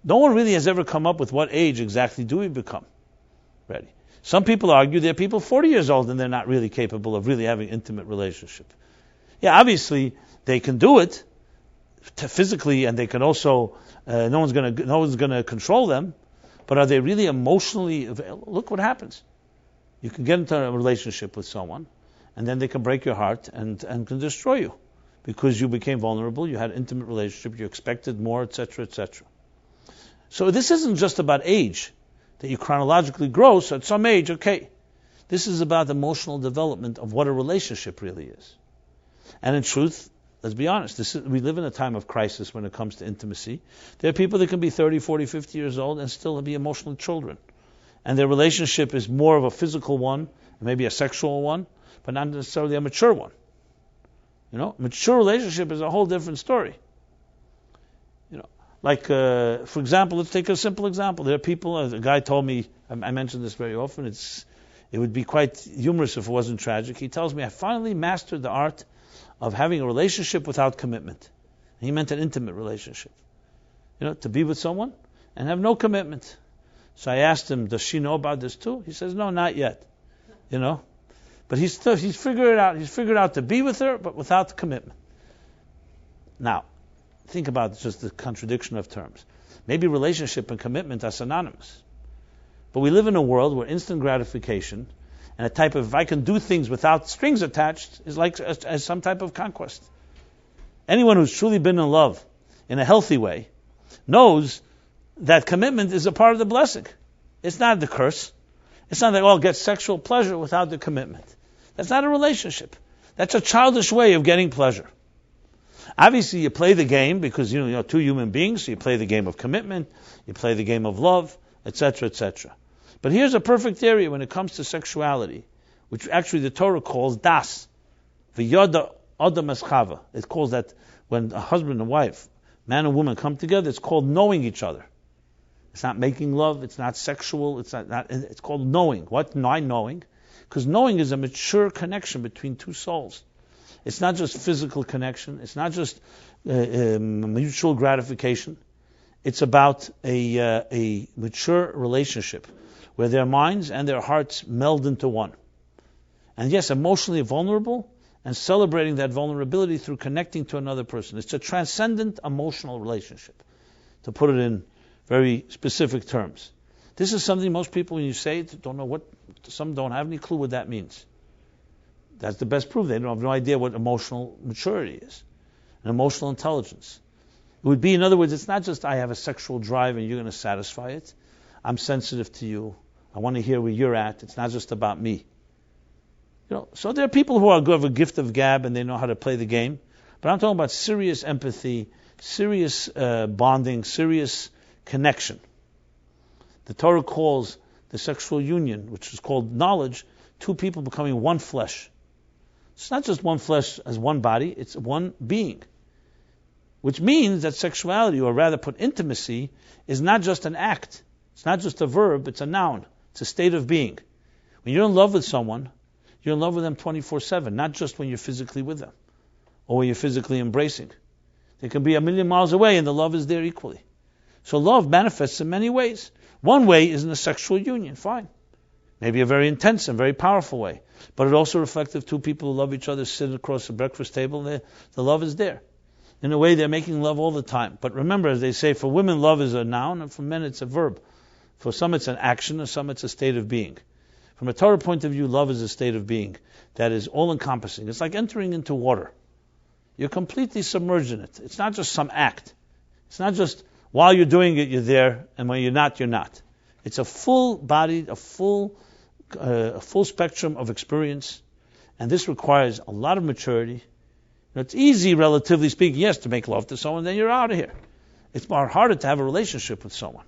No one really has ever come up with what age exactly do we become ready. Some people argue they're people 40 years old and they're not really capable of really having intimate relationship. Yeah, obviously they can do it physically, and they can also no one's going to control them. But are they really emotionally available? Look what happens. You can get into a relationship with someone, and then they can break your heart and can destroy you because you became vulnerable. You had an intimate relationship. You expected more, etc., etc. So this isn't just about age, that you chronologically grow, so at some age, okay. This is about emotional development of what a relationship really is. And in truth, let's be honest, we live in a time of crisis when it comes to intimacy. There are people that can be 30, 40, 50 years old and still be emotional children. And their relationship is more of a physical one, maybe a sexual one, but not necessarily a mature one. A mature relationship is a whole different story. Like, for example, let's take a simple example. There are people, a guy told me, I mention this very often, it would be quite humorous if it wasn't tragic. He tells me, I finally mastered the art of having a relationship without commitment. And he meant an intimate relationship. To be with someone and have no commitment. So I asked him, does she know about this too? He says, no, not yet. But he's figured it out. He's figured out to be with her, but without commitment. Now, think about just the contradiction of terms. Maybe relationship and commitment are synonymous. But we live in a world where instant gratification and a type of, if I can do things without strings attached, is like as some type of conquest. Anyone who's truly been in love in a healthy way knows that commitment is a part of the blessing. It's not the curse. It's not that I'll get sexual pleasure without the commitment. That's not a relationship. That's a childish way of getting pleasure. Obviously, you play the game because you're two human beings, so you play the game of commitment, you play the game of love, etc., etc. But here's a perfect area when it comes to sexuality, which actually the Torah calls das, v'yoda adam eschava. It calls that when a husband and wife, man and woman come together, it's called knowing each other. It's not making love, it's not sexual, it's called knowing. What? Why knowing? Because knowing is a mature connection between two souls. It's not just physical connection. It's not just mutual gratification. It's about a mature relationship where their minds and their hearts meld into one. And yes, emotionally vulnerable and celebrating that vulnerability through connecting to another person. It's a transcendent emotional relationship, to put it in very specific terms. This is something most people, when you say it, don't know what, some don't have any clue what that means. That's the best proof. They don't have no idea what emotional maturity is, and emotional intelligence. It would be, in other words, it's not just I have a sexual drive and you're going to satisfy it. I'm sensitive to you. I want to hear where you're at. It's not just about me. So there are people who have a gift of gab and they know how to play the game. But I'm talking about serious empathy, serious bonding, serious connection. The Torah calls the sexual union, which is called knowledge, two people becoming one flesh. It's not just one flesh as one body, it's one being. Which means that sexuality, or rather put intimacy, is not just an act. It's not just a verb, it's a noun. It's a state of being. When you're in love with someone, you're in love with them 24/7, not just when you're physically with them or when you're physically embracing. They can be a million miles away and the love is there equally. So love manifests in many ways. One way is in a sexual union, fine. Maybe a very intense and very powerful way. But it also reflects if two people who love each other sit across the breakfast table, the love is there. In a way, they're making love all the time. But remember, as they say, for women, love is a noun, and for men, it's a verb. For some, it's an action, and some, it's a state of being. From a Torah point of view, love is a state of being that is all-encompassing. It's like entering into water. You're completely submerged in it. It's not just some act. It's not just while you're doing it, you're there, and when you're not, you're not. It's a full-bodied, a full spectrum of experience, and this requires a lot of maturity. It's easy, relatively speaking, yes, to make love to someone, then you're out of here. It's more harder to have a relationship with someone.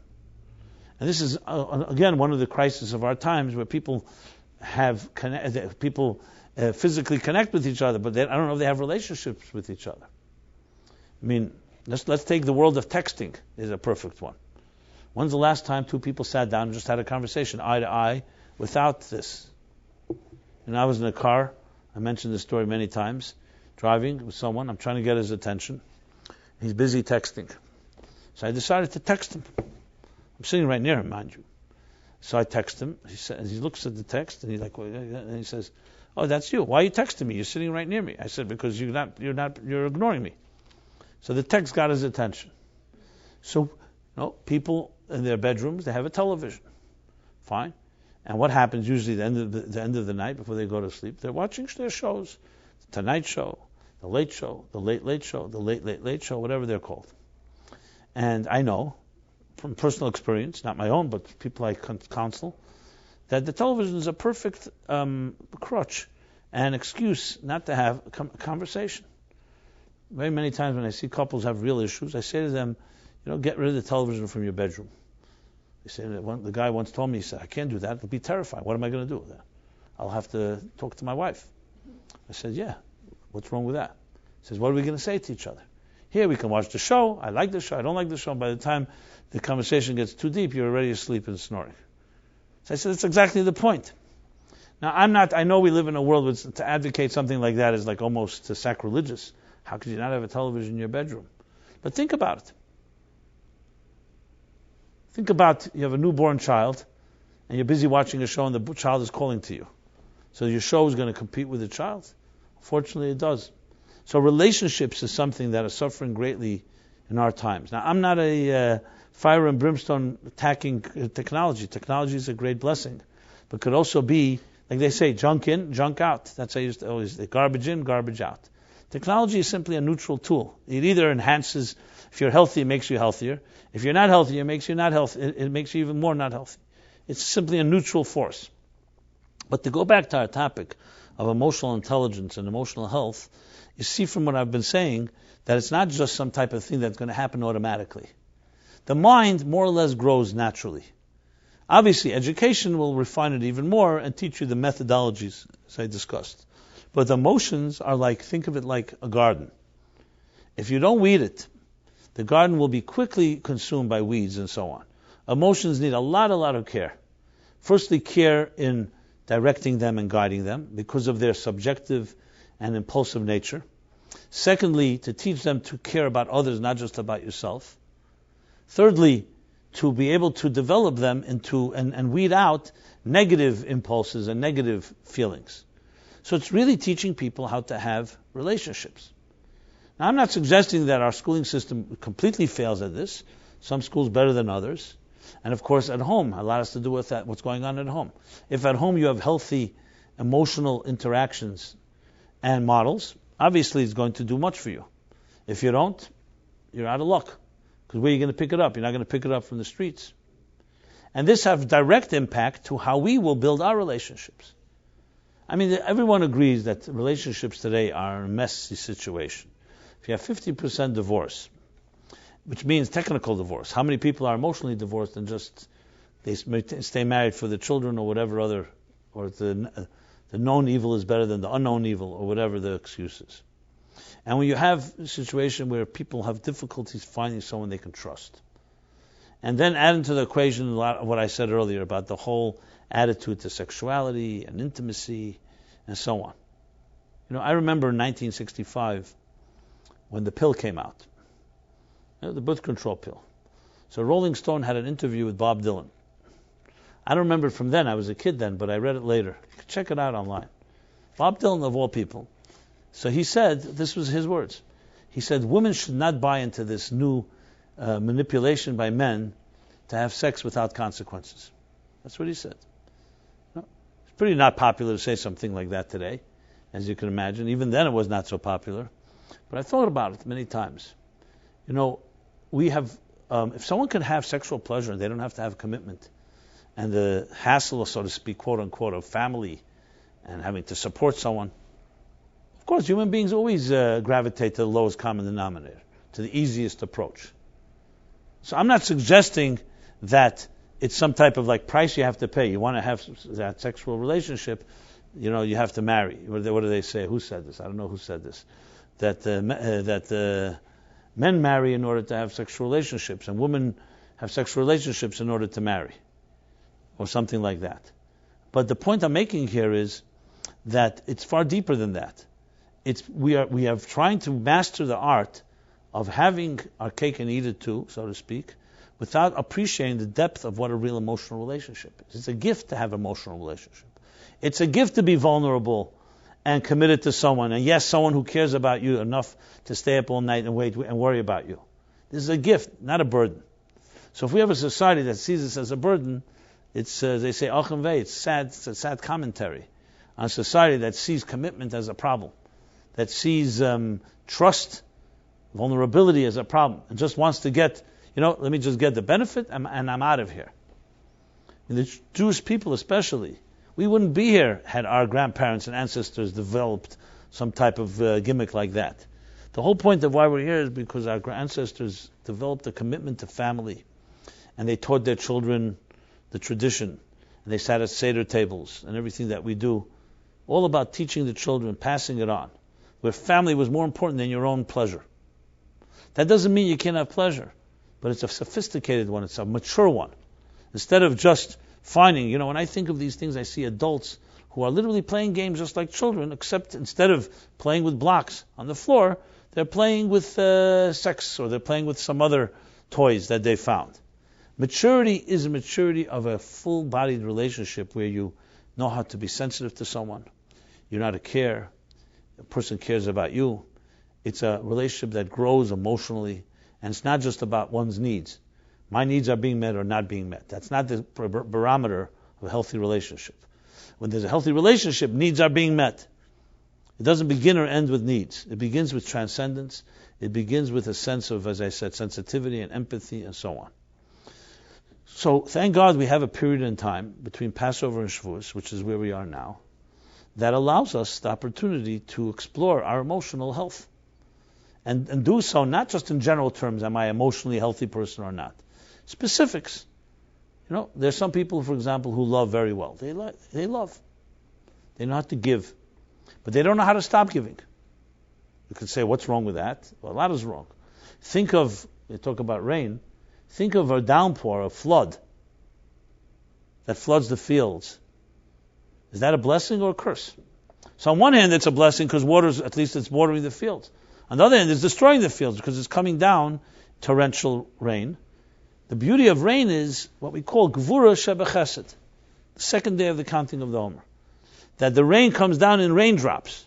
And this is, again, one of the crises of our times, where people physically connect with each other, but I don't know if they have relationships with each other. I mean, let's take the world of texting is a perfect one. When's the last time two people sat down and just had a conversation, eye to eye, without this? I was in a car, I mentioned this story many times, driving with someone, I'm trying to get his attention. He's busy texting. So I decided to text him. I'm sitting right near him, mind you. So I text him. He looks at the text and he says, "Oh, that's you. Why are you texting me? You're sitting right near me." I said, "Because you're ignoring me." So the text got his attention. So, people in their bedrooms, they have a television. Fine. And what happens usually at the end of the night before they go to sleep? They're watching their shows. The Tonight Show, the Late Show, the Late Late Show, the Late Late Late Show, whatever they're called. And I know from personal experience, not my own, but people I counsel, that the television is a perfect crutch and excuse not to have a conversation. Very many times when I see couples have real issues, I say to them, get rid of the television from your bedroom. They say, the guy once told me, he said, "I can't do that. It'll be terrifying. What am I going to do with that? I'll have to talk to my wife." I said, "Yeah, what's wrong with that?" He says, "What are we going to say to each other? Here we can watch the show. I like the show. I don't like the show. By the time the conversation gets too deep, you're already asleep and snoring." So I said, that's exactly the point. Now, I know we live in a world where to advocate something like that is like almost sacrilegious. How could you not have a television in your bedroom? But think about it. Think about you have a newborn child and you're busy watching a show and the child is calling to you. So your show is going to compete with the child? Fortunately, it does. So relationships is something that is suffering greatly in our times. Now, I'm not a fire and brimstone attacking technology. Technology is a great blessing, but could also be, like they say, junk in, junk out. That's how I used to always say, garbage in, garbage out. Technology is simply a neutral tool. It either enhances, if you're healthy, it makes you healthier. If you're not healthy, it makes you not healthy. It makes you even more not healthy. It's simply a neutral force. But to go back to our topic of emotional intelligence and emotional health, you see from what I've been saying that it's not just some type of thing that's going to happen automatically. The mind more or less grows naturally. Obviously, education will refine it even more and teach you the methodologies, as I discussed. But the emotions are like, think of it like a garden. If you don't weed it, the garden will be quickly consumed by weeds and so on. Emotions need a lot of care. Firstly, care in directing them and guiding them because of their subjective and impulsive nature. Secondly, to teach them to care about others, not just about yourself. Thirdly, to be able to develop them into and weed out negative impulses and negative feelings. So it's really teaching people how to have relationships. Now, I'm not suggesting that our schooling system completely fails at this. Some schools better than others. And of course, at home, a lot has to do with that, what's going on at home. If at home you have healthy emotional interactions and models, obviously it's going to do much for you. If you don't, you're out of luck. Because where are you going to pick it up? You're not going to pick it up from the streets. And this has direct impact to how we will build our relationships. I mean, everyone agrees that relationships today are a messy situation. If you have 50% divorce, which means technical divorce, how many people are emotionally divorced and just they stay married for the children or whatever other, or the known evil is better than the unknown evil or whatever the excuse is. And when you have a situation where people have difficulties finding someone they can trust, and then add into the equation a lot of what I said earlier about the whole attitude to sexuality and intimacy and so on. You know, I remember in 1965 when the pill came out, the birth control pill. So Rolling Stone had an interview with Bob Dylan. I don't remember it from then. I was a kid then, but I read it later. You can check it out online. Bob Dylan, of all people. So he said, this was his words. He said, women should not buy into this new manipulation by men to have sex without consequences. That's what he said. No, it's pretty not popular to say something like that today, as you can imagine. Even then it was not so popular. But I thought about it many times. You know, we have, if someone can have sexual pleasure, they don't have to have commitment. And the hassle, so to speak, quote unquote, of family and having to support someone. Of course, human beings always gravitate to the lowest common denominator, to the easiest approach. So I'm not suggesting that it's some type of like price you have to pay. You want to have that sexual relationship, you know, you have to marry. What do they say? Who said this? I don't know who said this. That men marry in order to have sexual relationships, and women have sexual relationships in order to marry, or something like that. But the point I'm making here is that it's far deeper than that. We are trying to master the art of having our cake and eat it too, so to speak, without appreciating the depth of what a real emotional relationship is. It's a gift to have an emotional relationship. It's a gift to be vulnerable and committed to someone, and yes, someone who cares about you enough to stay up all night and wait and worry about you. This is a gift, not a burden. So if we have a society that sees this as a burden, it's they say achem vei. It's a sad commentary on a society that sees commitment as a problem, that sees trust, vulnerability as a problem, and just wants to get, let me just get the benefit and I'm out of here. And the Jewish people especially, we wouldn't be here had our grandparents and ancestors developed some type of gimmick like that. The whole point of why we're here is because our ancestors developed a commitment to family, and they taught their children the tradition, and they sat at Seder tables and everything that we do, all about teaching the children, passing it on, where family was more important than your own pleasure. That doesn't mean you can't have pleasure, but it's a sophisticated one, it's a mature one. Instead of just finding, when I think of these things, I see adults who are literally playing games just like children, except instead of playing with blocks on the floor, they're playing with sex, or they're playing with some other toys that they found. Maturity is a maturity of a full-bodied relationship where you know how to be sensitive to someone, you know how to care, a person cares about you. It's a relationship that grows emotionally, and it's not just about one's needs. My needs are being met or not being met. That's not the barometer of a healthy relationship. When there's a healthy relationship, needs are being met. It doesn't begin or end with needs. It begins with transcendence. It begins with a sense of, as I said, sensitivity and empathy and so on. So thank God we have a period in time between Passover and Shavuos, which is where we are now, that allows us the opportunity to explore our emotional health. And do so not just in general terms, am I an emotionally healthy person or not? Specifics. There's some people, for example, who love very well. They love. They know how to give. But they don't know how to stop giving. You could say, what's wrong with that? Well, a lot is wrong. You talk about rain, think of a downpour, a flood that floods the fields. Is that a blessing or a curse? So on one hand, it's a blessing because at least it's watering the fields. On the other hand, it's destroying the fields because it's coming down torrential rain. The beauty of rain is what we call Gvura Shebechesed, the second day of the counting of the Omer. That the rain comes down in raindrops.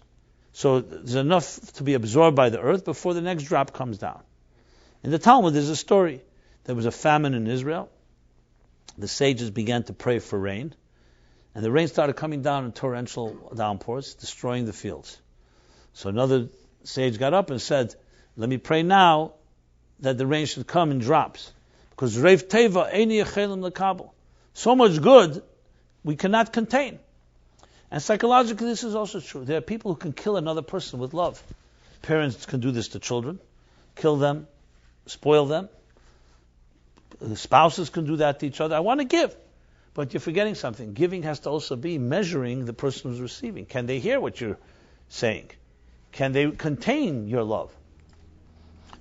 So there's enough to be absorbed by the earth before the next drop comes down. In the Talmud, there's a story. There was a famine in Israel. The sages began to pray for rain. And the rain started coming down in torrential downpours, destroying the fields. So another sage got up and said, let me pray now that the rain should come in drops. Because Reif Teva Eini Yechelim Lekabel. So much good we cannot contain. And psychologically this is also true. There are people who can kill another person with love. Parents can do this to children. Kill them, spoil them. Spouses can do that to each other. I want to give. But you're forgetting something. Giving has to also be measuring the person who's receiving. Can they hear what you're saying? Can they contain your love?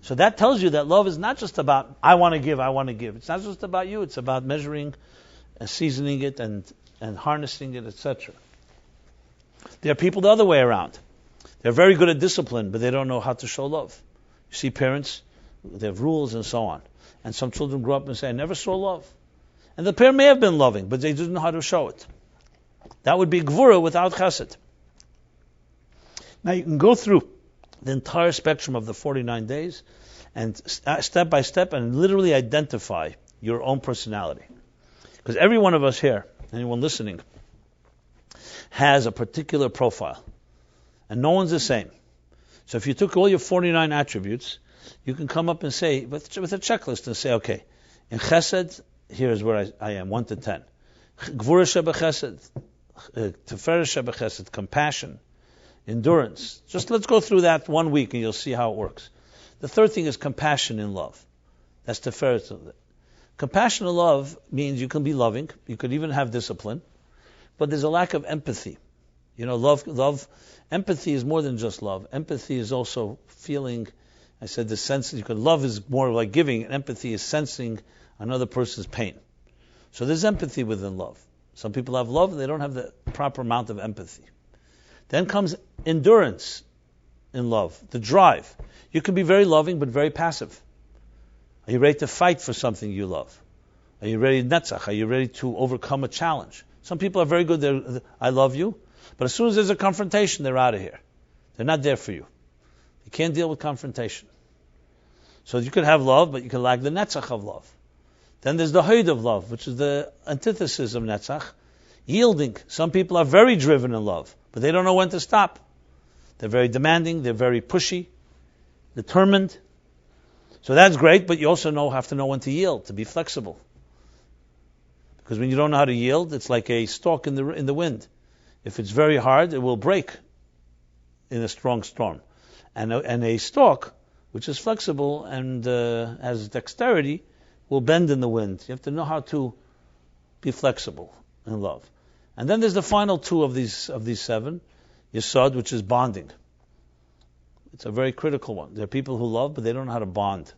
So that tells you that love is not just about, I want to give, I want to give. It's not just about you. It's about measuring and seasoning it and harnessing it, etc. There are people the other way around. They're very good at discipline, but they don't know how to show love. You see parents, they have rules and so on. And some children grow up and say, I never saw love. And the parent may have been loving, but they didn't know how to show it. That would be Gvura without Chesed. Now you can go through the entire spectrum of the 49 days and step by step and literally identify your own personality. Because every one of us here, anyone listening, has a particular profile. And no one's the same. So if you took all your 49 attributes, you can come up and say, with a checklist, and say, okay, in Chesed, here's where I am, 1 to 10. Gvura Shebechesed, Tiferet Shebechesed, compassion, endurance. Just let's go through that 1 week and you'll see how it works. The third thing is compassion in love. That's Tiferet. Compassion in love means you can be loving, you could even have discipline, but there's a lack of empathy. Empathy is more than just love. Empathy is also feeling, I said the sense that you could love is more like giving, and empathy is sensing another person's pain. So there's empathy within love. Some people have love and they don't have the proper amount of empathy. Then comes endurance in love, the drive. You can be very loving but very passive. Are you ready to fight for something you love? Are you ready to netzach? Are you ready to overcome a challenge? Some people are very good, I love you, but as soon as there's a confrontation, they're out of here. They're not there for you. You can't deal with confrontation. So you could have love, but you can lack the netzach of love. Then there's the hoid of love, which is the antithesis of netzach, yielding. Some people are very driven in love, but they don't know when to stop. They're very demanding, they're very pushy, determined. So that's great, but you also have to know when to yield, to be flexible. Because when you don't know how to yield, it's like a stalk in the wind. If it's very hard, it will break in a strong storm. And a stalk, which is flexible and has dexterity, will bend in the wind. You have to know how to be flexible in love. And then there's the final two of these 7, Yesod, which is bonding. It's a very critical one. There are people who love, but they don't know how to bond.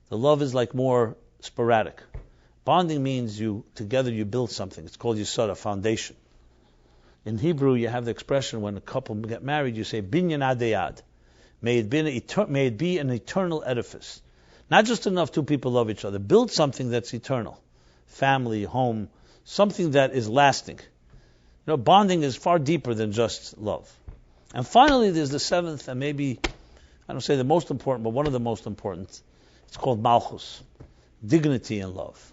The love is like more sporadic. Bonding means together you build something. It's called Yesod, a foundation. In Hebrew, you have the expression when a couple get married, you say, Binyan Adeyad. May it be an eternal edifice. Not just enough two people love each other. Build something that's eternal. Family, home, something that is lasting. Bonding is far deeper than just love. And finally, there's the 7th, and maybe, I don't say the most important, but one of the most important. It's called Malchus. Dignity in love.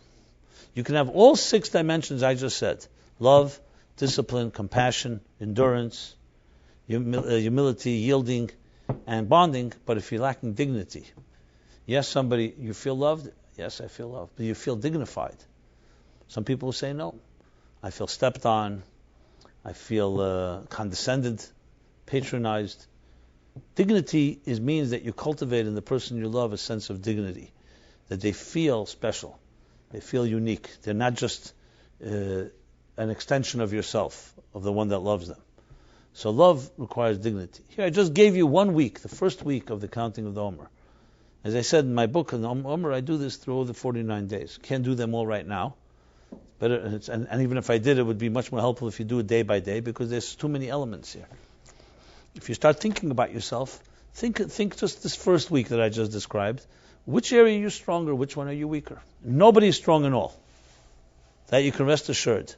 You can have all 6 dimensions I just said. Love, discipline, compassion, endurance, humility, yielding, and bonding, but if you're lacking dignity. Yes, you feel loved? Yes, I feel loved. But you feel dignified. Some people will say, no. I feel stepped on. I feel condescended, patronized. Dignity means that you cultivate in the person you love a sense of dignity, that they feel special, they feel unique. They're not just an extension of yourself, of the one that loves them. So love requires dignity. Here I just gave you 1 week, the first week of the counting of the Omer. As I said in my book, in the Omer, I do this through all the 49 days. Can't do them all right now. Better, and even if I did, it would be much more helpful if you do it day by day, because there's too many elements here. If you start thinking about yourself, think just this first week that I just described. Which area are you stronger? Which one are you weaker? Nobody is strong in all. That you can rest assured.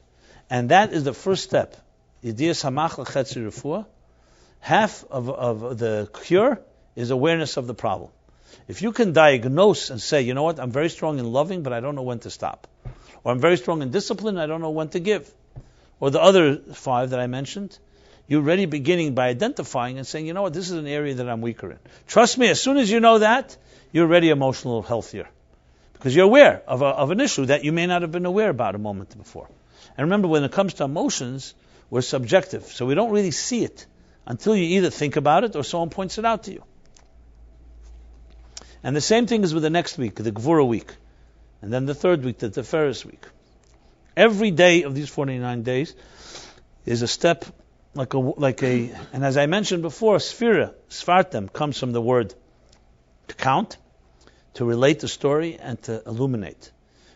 And that is the first step. Half of the cure is awareness of the problem. If you can diagnose and say, you know what, I'm very strong in loving, but I don't know when to stop. Or I'm very strong in discipline, I don't know when to give. Or the other 5 that I mentioned, you're already beginning by identifying and saying, you know what, this is an area that I'm weaker in. Trust me, as soon as you know that, you're already emotional healthier. Because you're aware of an issue that you may not have been aware about a moment before. And remember, when it comes to emotions, we're subjective. So we don't really see it until you either think about it or someone points it out to you. And the same thing is with the next week, the Gvura week. And then the third week, the Tiferes week. Every day of these 49 days is a step and as I mentioned before, sphira, svartem, comes from the word to count, to relate the story, and to illuminate.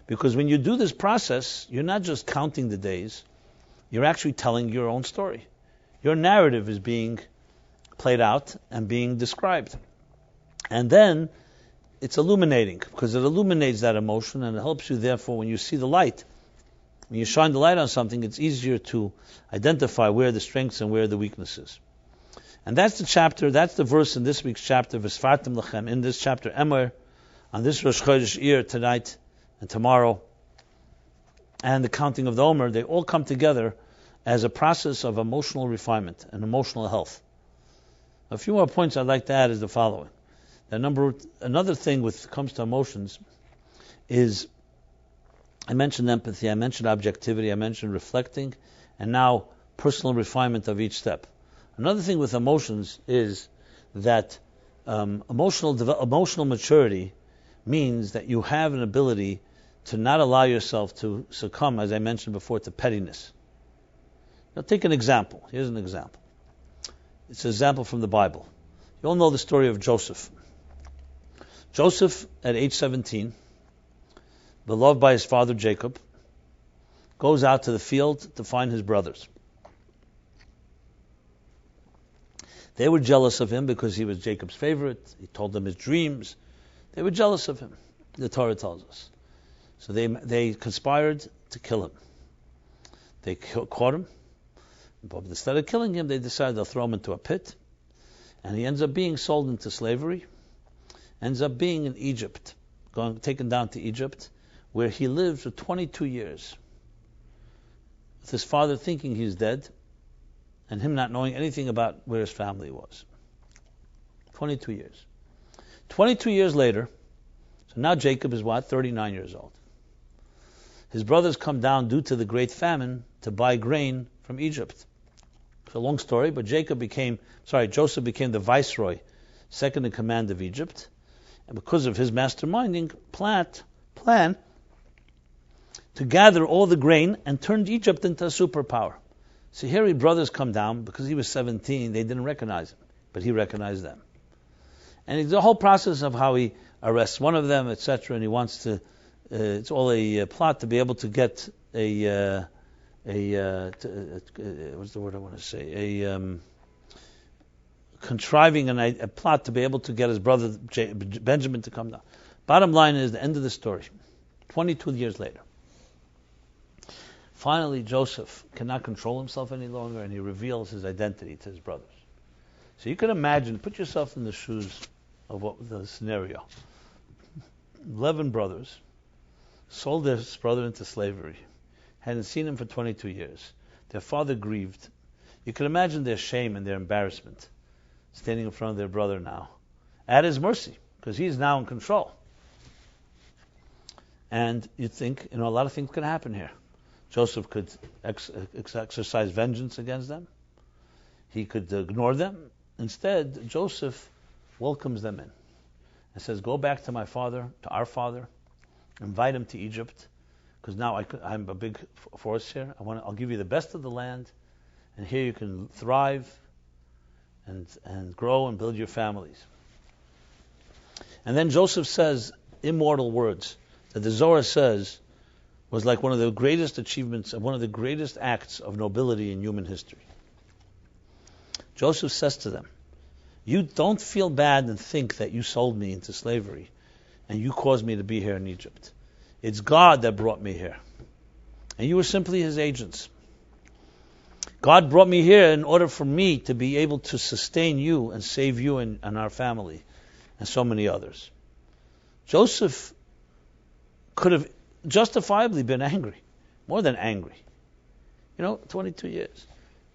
Because when you do this process, you're not just counting the days, you're actually telling your own story. Your narrative is being played out and being described. And then it's illuminating, because it illuminates that emotion, and it helps you, therefore, when you see the light, when you shine the light on something, it's easier to identify where the strengths and where the weaknesses. And that's the chapter, that's the verse in this week's chapter, V'sfartem lechem, in this chapter, Emer, on this Rosh Chodesh Iyar tonight and tomorrow, and the counting of the Omer, they all come together as a process of emotional refinement and emotional health. A few more points I'd like to add is the following. Another thing with comes to emotions is, I mentioned empathy, I mentioned objectivity, I mentioned reflecting, and now personal refinement of each step. Another thing with emotions is that emotional maturity means that you have an ability to not allow yourself to succumb, as I mentioned before, to pettiness. Now take an example. Here's an example. It's an example from the Bible. You all know the story of Joseph. Joseph, at age 17, beloved by his father Jacob, goes out to the field to find his brothers. They were jealous of him because he was Jacob's favorite. He told them his dreams. They were jealous of him, the Torah tells us. So they conspired to kill him. They caught him, but instead of killing him, they decided they'll throw him into a pit, and he ends up being sold into slavery, ends up being in Egypt, taken down to Egypt, where he lived for 22 years, with his father thinking he's dead, and him not knowing anything about where his family was. 22 years. 22 years later, so now Jacob is 39 years old. His brothers come down due to the great famine to buy grain from Egypt. It's a long story, but Joseph became the viceroy, second in command of Egypt, and because of his masterminding plan to gather all the grain and turned Egypt into a superpower. So here his brothers come down, because he was 17, they didn't recognize him, but he recognized them. And it's the whole process of how he arrests one of them, etc., and he wants to, it's all a plot to be able to get what's the word I want to say, contriving a plot to be able to get his brother Benjamin to come down. Bottom line is the end of the story. 22 years later. Finally, Joseph cannot control himself any longer, and he reveals his identity to his brothers. So you can imagine, put yourself in the shoes of what the scenario. 11 brothers sold their brother into slavery, hadn't seen him for 22 years. Their father grieved. You can imagine their shame and their embarrassment, standing in front of their brother now, at his mercy, because he's now in control. And you think, a lot of things can happen here. Joseph could exercise vengeance against them. He could ignore them. Instead, Joseph welcomes them in and says, go back to my father, to our father, invite him to Egypt, because now I'm a big force here. I'll give you the best of the land, and here you can thrive and grow and build your families. And then Joseph says immortal words that the Zohar says was like one of the greatest achievements and one of the greatest acts of nobility in human history. Joseph says to them, you don't feel bad and think that you sold me into slavery and you caused me to be here in Egypt. It's God that brought me here. And you were simply his agents. God brought me here in order for me to be able to sustain you and save you and our family and so many others. Joseph could have justifiably been angry, more than angry. 22 years.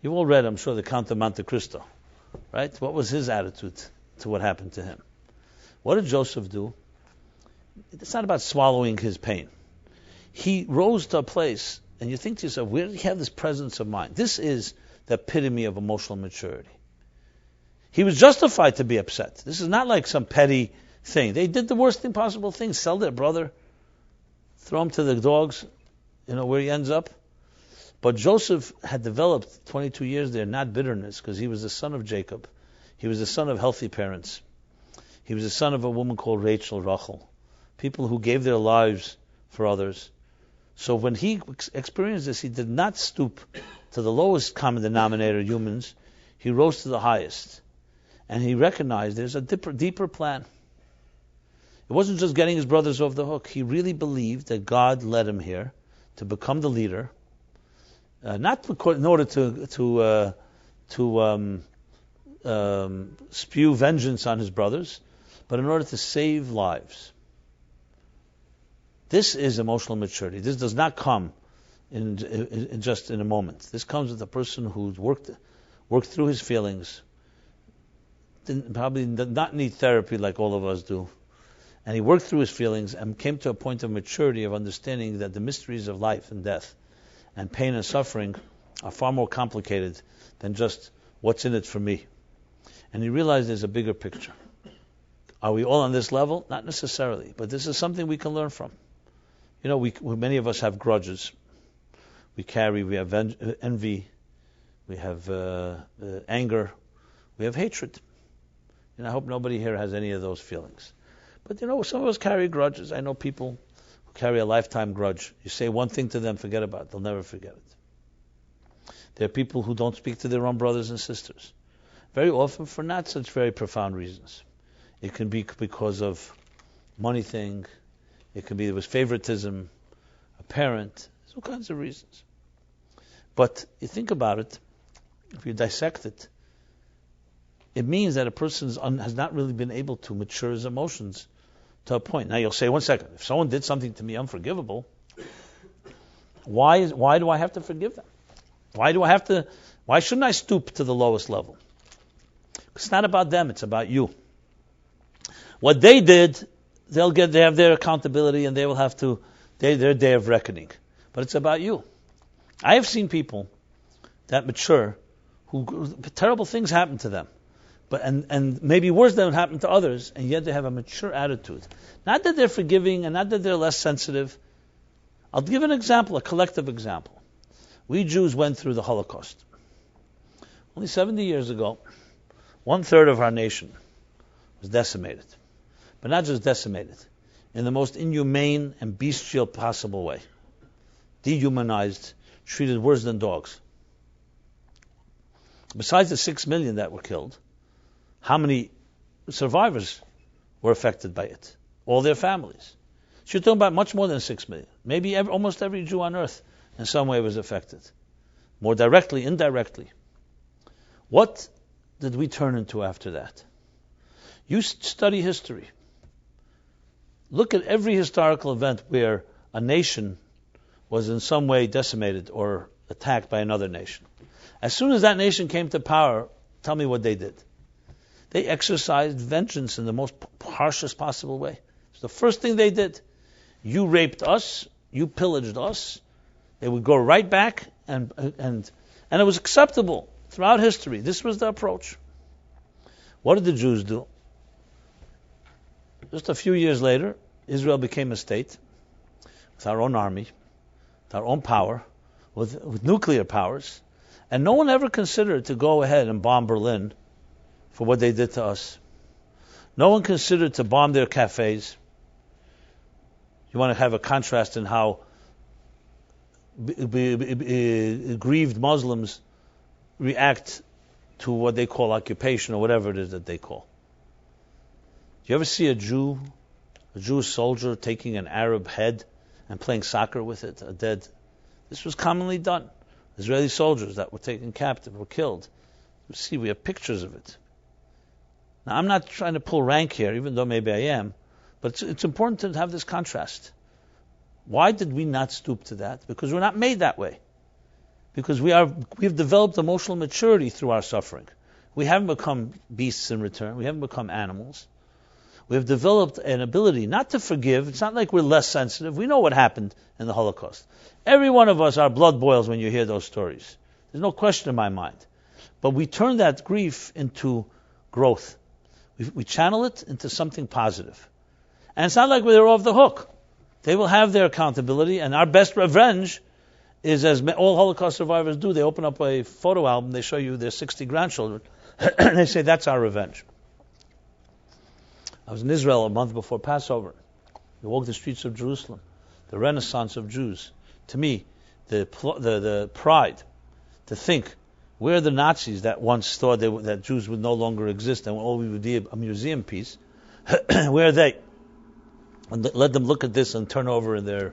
You've all read, I'm sure, the Count of Monte Cristo, right? What was his attitude to what happened to him? What did Joseph do? It's not about swallowing his pain. He rose to a place, and you think to yourself, where did he have this presence of mind? This is the epitome of emotional maturity. He was justified to be upset. This is not like some petty thing. They did the worst possible thing, sell their brother, throw him to the dogs, where he ends up. But Joseph had developed 22 years there, not bitterness, because he was the son of Jacob. He was the son of healthy parents. He was the son of a woman called Rachel, people who gave their lives for others. So when he experienced this, he did not stoop to the lowest common denominator, humans. He rose to the highest. And he recognized there's a deeper plan. It wasn't just getting his brothers off the hook. He really believed that God led him here to become the leader, not in order to spew vengeance on his brothers, but in order to save lives. This is emotional maturity. This does not come in just in a moment. This comes with a person who's worked through his feelings, probably not need therapy like all of us do. And he worked through his feelings and came to a point of maturity of understanding that the mysteries of life and death and pain and suffering are far more complicated than just what's in it for me. And he realized there's a bigger picture. Are we all on this level? Not necessarily, but this is something we can learn from. Many of us have grudges. We have envy, we have anger, we have hatred. And I hope nobody here has any of those feelings. But some of us carry grudges. I know people who carry a lifetime grudge. You say one thing to them, forget about it. They'll never forget it. There are people who don't speak to their own brothers and sisters, very often for not such very profound reasons. It can be because of money thing. It can be there was favoritism, a parent. There's all kinds of reasons. But you think about it, if you dissect it, it means that a person has not really been able to mature his emotions to a point. Now you'll say, one second, if someone did something to me unforgivable, why do I have to forgive them? Why shouldn't I stoop to the lowest level? It's not about them, it's about you. What they did, they have their accountability and they will have to, their day of reckoning. But it's about you. I have seen people that mature who terrible things happen to them. And maybe worse than what happened to others, and yet they have a mature attitude. Not that they're forgiving and not that they're less sensitive. I'll give an example, a collective example. We Jews went through the Holocaust. Only 70 years ago, 1/3 of our nation was decimated. But not just decimated, in the most inhumane and bestial possible way. Dehumanized, treated worse than dogs. Besides the 6 million that were killed, how many survivors were affected by it? All their families. So you're talking about much more than 6 million. Maybe almost every Jew on earth in some way was affected. More directly, indirectly. What did we turn into after that? You study history. Look at every historical event where a nation was in some way decimated or attacked by another nation. As soon as that nation came to power, tell me what they did. They exercised vengeance in the most harshest possible way. It's the first thing they did. You raped us, you pillaged us. They would go right back, and it was acceptable throughout history. This was the approach. What did the Jews do? Just a few years later, Israel became a state with our own army, with our own power, with nuclear powers, and no one ever considered to go ahead and bomb Berlin for what they did to us. No one considered to bomb their cafes. You want to have a contrast in how grieved Muslims react to what they call occupation or whatever it is that they call. Do you ever see a Jewish soldier taking an Arab head and playing soccer with it, a dead? This was commonly done. Israeli soldiers that were taken captive were killed. You see, we have pictures of it. Now, I'm not trying to pull rank here, even though maybe I am, but it's important to have this contrast. Why did we not stoop to that? Because we're not made that way. Because we've developed emotional maturity through our suffering. We haven't become beasts in return. We haven't become animals. We have developed an ability not to forgive. It's not like we're less sensitive. We know what happened in the Holocaust. Every one of us, our blood boils when you hear those stories. There's no question in my mind. But we turn that grief into growth. We channel it into something positive. And it's not like they're off the hook. They will have their accountability, and our best revenge is, as all Holocaust survivors do, they open up a photo album, they show you their 60 grandchildren, and they say, that's our revenge. I was in Israel a month before Passover. We walked the streets of Jerusalem, the Renaissance of Jews. To me, the pride to think, where are the Nazis that once thought that Jews would no longer exist and all we would be a museum piece? Where are they? And let them look at this and turn over in their,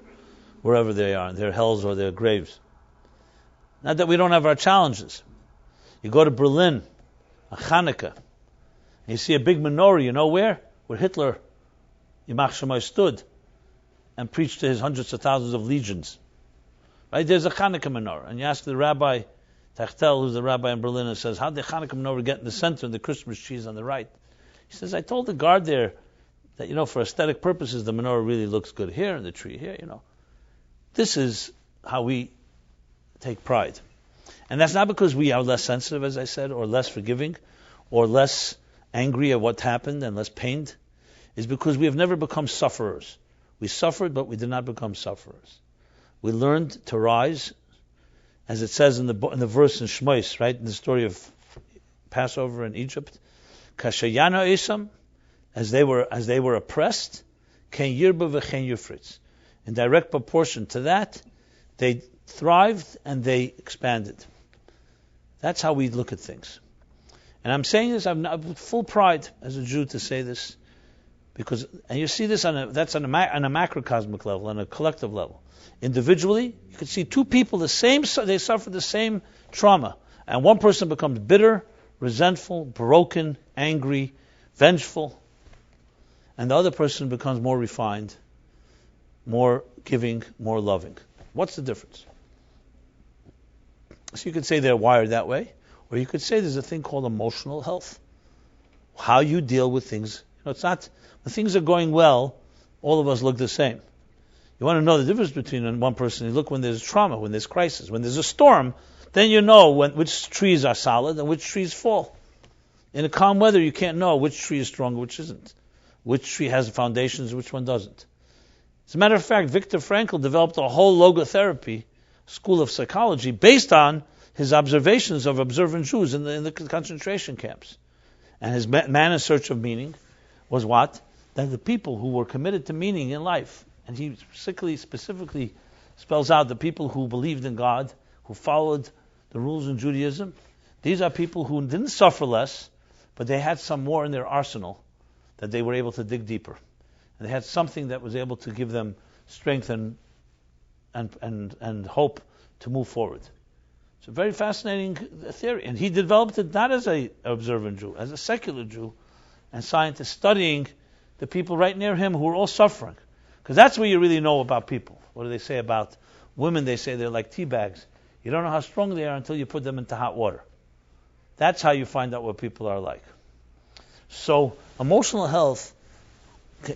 wherever they are, in their hells or their graves. Not that we don't have our challenges. You go to Berlin, on Hanukkah, and you see a big menorah, you know where? Where Hitler, Yimach Shemai, stood and preached to his hundreds of thousands of legions. Right? There's a Hanukkah menorah. And you ask the rabbi, Tachtel, who's the rabbi in Berlin, and says, how did the Hanukkah menorah get in the center and the Christmas trees on the right? He says, I told the guard there that, for aesthetic purposes, the menorah really looks good here and the tree here, This is how we take pride. And that's not because we are less sensitive, as I said, or less forgiving, or less angry at what happened and less pained. It's because we have never become sufferers. We suffered, but we did not become sufferers. We learned to rise, as it says in the verse in Shmois, right, in the story of Passover in Egypt. Kashayana Isam, as they were oppressed, ken yirba v'chen yufritz. In direct proportion to that, they thrived and they expanded. That's how we look at things. And I'm saying this, I'm full pride as a Jew to say this, because, and you see this on a macrocosmic level, on a collective level. Individually, you can see two people, they suffer the same trauma, and one person becomes bitter, resentful, broken, angry, vengeful, and the other person becomes more refined, more giving, more loving. What's the difference? So you could say they're wired that way, or you could say there's a thing called emotional health. How you deal with things. It's not, when things are going well, all of us look the same. You want to know the difference between one person, you look when there's trauma, when there's crisis, when there's a storm, then you know which trees are solid and which trees fall. In a calm weather, you can't know which tree is strong, which isn't. Which tree has foundations, which one doesn't. As a matter of fact, Viktor Frankl developed a whole logotherapy, school of psychology, based on his observations of observant Jews in the concentration camps. And his man in search of meaning was what? That the people who were committed to meaning in life, and he specifically spells out the people who believed in God, who followed the rules in Judaism, these are people who didn't suffer less, but they had some more in their arsenal that they were able to dig deeper. And they had something that was able to give them strength and hope to move forward. It's a very fascinating theory. And he developed it not as an observant Jew, as a secular Jew and scientist studying the people right near him who were all suffering. Because that's where you really know about people. What do they say about women? They say they're like tea bags. You don't know how strong they are until you put them into hot water. That's how you find out what people are like. So emotional health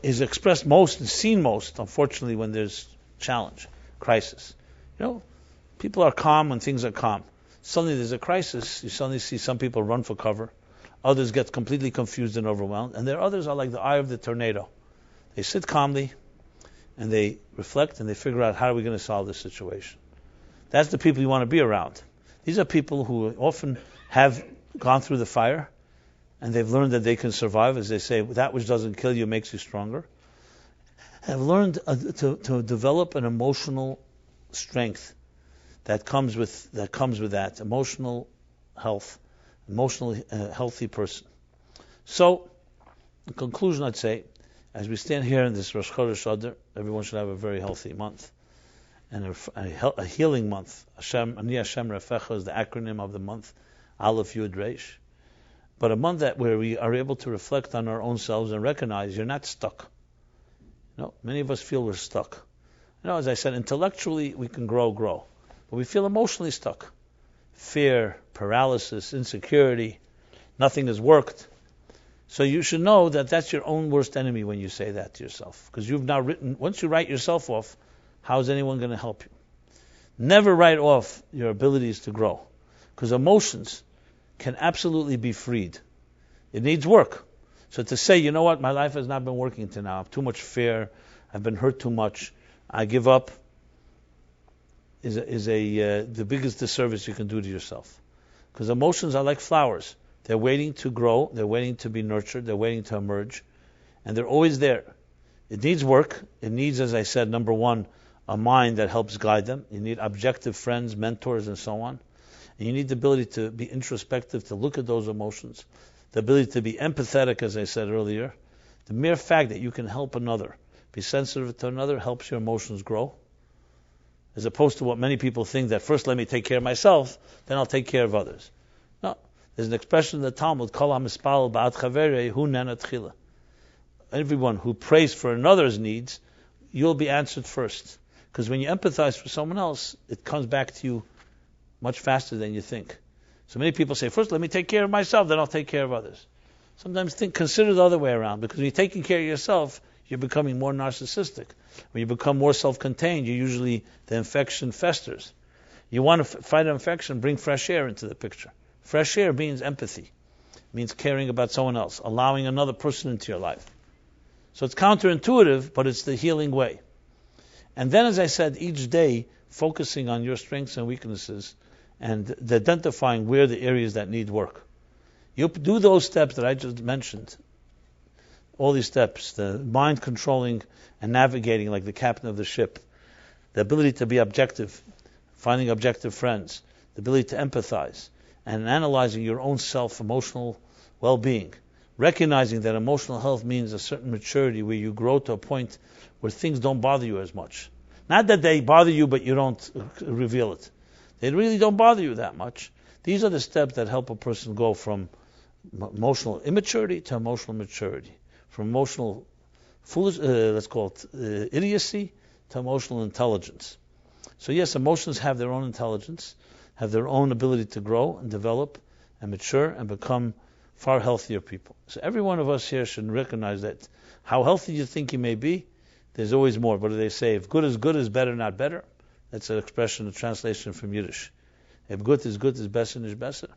is expressed most and seen most, unfortunately, when there's challenge, crisis. People are calm when things are calm. Suddenly there's a crisis. You suddenly see some people run for cover. Others get completely confused and overwhelmed. And there are others are like the eye of the tornado. They sit calmly and they reflect and they figure out how are we going to solve this situation. That's the people you want to be around. These are people who often have gone through the fire and they've learned that they can survive. As they say, that which doesn't kill you makes you stronger. Have learned to develop an emotional strength that comes with that emotional health, emotionally healthy person. So, in conclusion, I'd say, as we stand here in this Rosh Chodesh Adar, everyone should have a very healthy month and a healing month. Ani Hashem Rafecha is the acronym of the month, Aleph Yud Reish. But a month where we are able to reflect on our own selves and recognize you're not stuck. No, many of us feel we're stuck. As I said, intellectually we can grow, but we feel emotionally stuck. Fear, paralysis, insecurity, nothing has worked. So you should know that that's your own worst enemy when you say that to yourself. Because you've now once you write yourself off, how is anyone going to help you? Never write off your abilities to grow. Because emotions can absolutely be freed. It needs work. So to say, you know what, my life has not been working till now. I have too much fear. I've been hurt too much. I give up. Is the biggest disservice you can do to yourself. Because emotions are like flowers. They're waiting to grow. They're waiting to be nurtured. They're waiting to emerge. And they're always there. It needs work. It needs, as I said, number one, a mind that helps guide them. You need objective friends, mentors, and so on. And you need the ability to be introspective, to look at those emotions. The ability to be empathetic, as I said earlier. The mere fact that you can help another, be sensitive to another, helps your emotions grow. As opposed to what many people think, that first let me take care of myself, then I'll take care of others. No. There's an expression in the Talmud, Kol hamispal ba'ad chaverei hu nena tchila. Everyone who prays for another's needs, you'll be answered first. Because when you empathize for someone else, it comes back to you much faster than you think. So many people say, first let me take care of myself, then I'll take care of others. Sometimes consider the other way around, because when you're taking care of yourself, you're becoming more narcissistic. When you become more self-contained, the infection festers. You want to fight an infection, bring fresh air into the picture. Fresh air means empathy, means caring about someone else, allowing another person into your life. So it's counterintuitive, but it's the healing way. And then, as I said, each day, focusing on your strengths and weaknesses and identifying where the areas that need work. You do those steps that I just mentioned. All these steps, the mind controlling and navigating like the captain of the ship, the ability to be objective, finding objective friends, the ability to empathize, and analyzing your own self-emotional well-being, recognizing that emotional health means a certain maturity where you grow to a point where things don't bother you as much. Not that they bother you, but you don't reveal it. They really don't bother you that much. These are the steps that help a person go from emotional immaturity to emotional maturity. From emotional idiocy to emotional intelligence. So yes, emotions have their own intelligence, have their own ability to grow and develop and mature and become far healthier people. So every one of us here should recognize that how healthy you think you may be, there's always more. What do they say? If good is better, not better. That's an expression, a translation from Yiddish. If good is besser, nicht besser.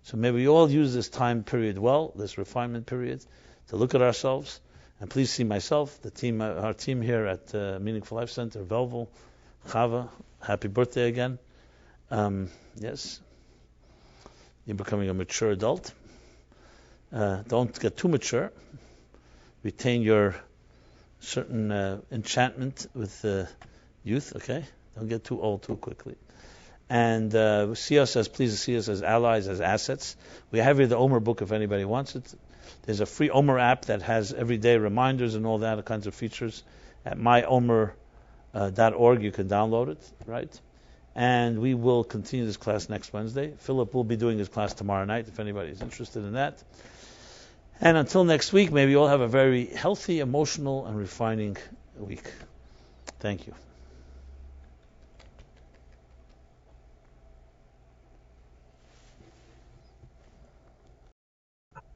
So may we all use this time period well, this refinement period, to look at ourselves, and please see myself, the team, our team here at Meaningful Life Center, Velvel, Chava, happy birthday again. Yes, you're becoming a mature adult. Don't get too mature. Retain your certain enchantment with youth, okay? Don't get too old too quickly. And please see us as allies, as assets. We have here the Omer book if anybody wants it. There's a free Omer app that has everyday reminders and all that kinds of features. At myomer.org you can download it, right? And we will continue this class next Wednesday. Philip will be doing his class tomorrow night if anybody's interested in that. And until next week, may we all have a very healthy, emotional, and refining week. Thank you.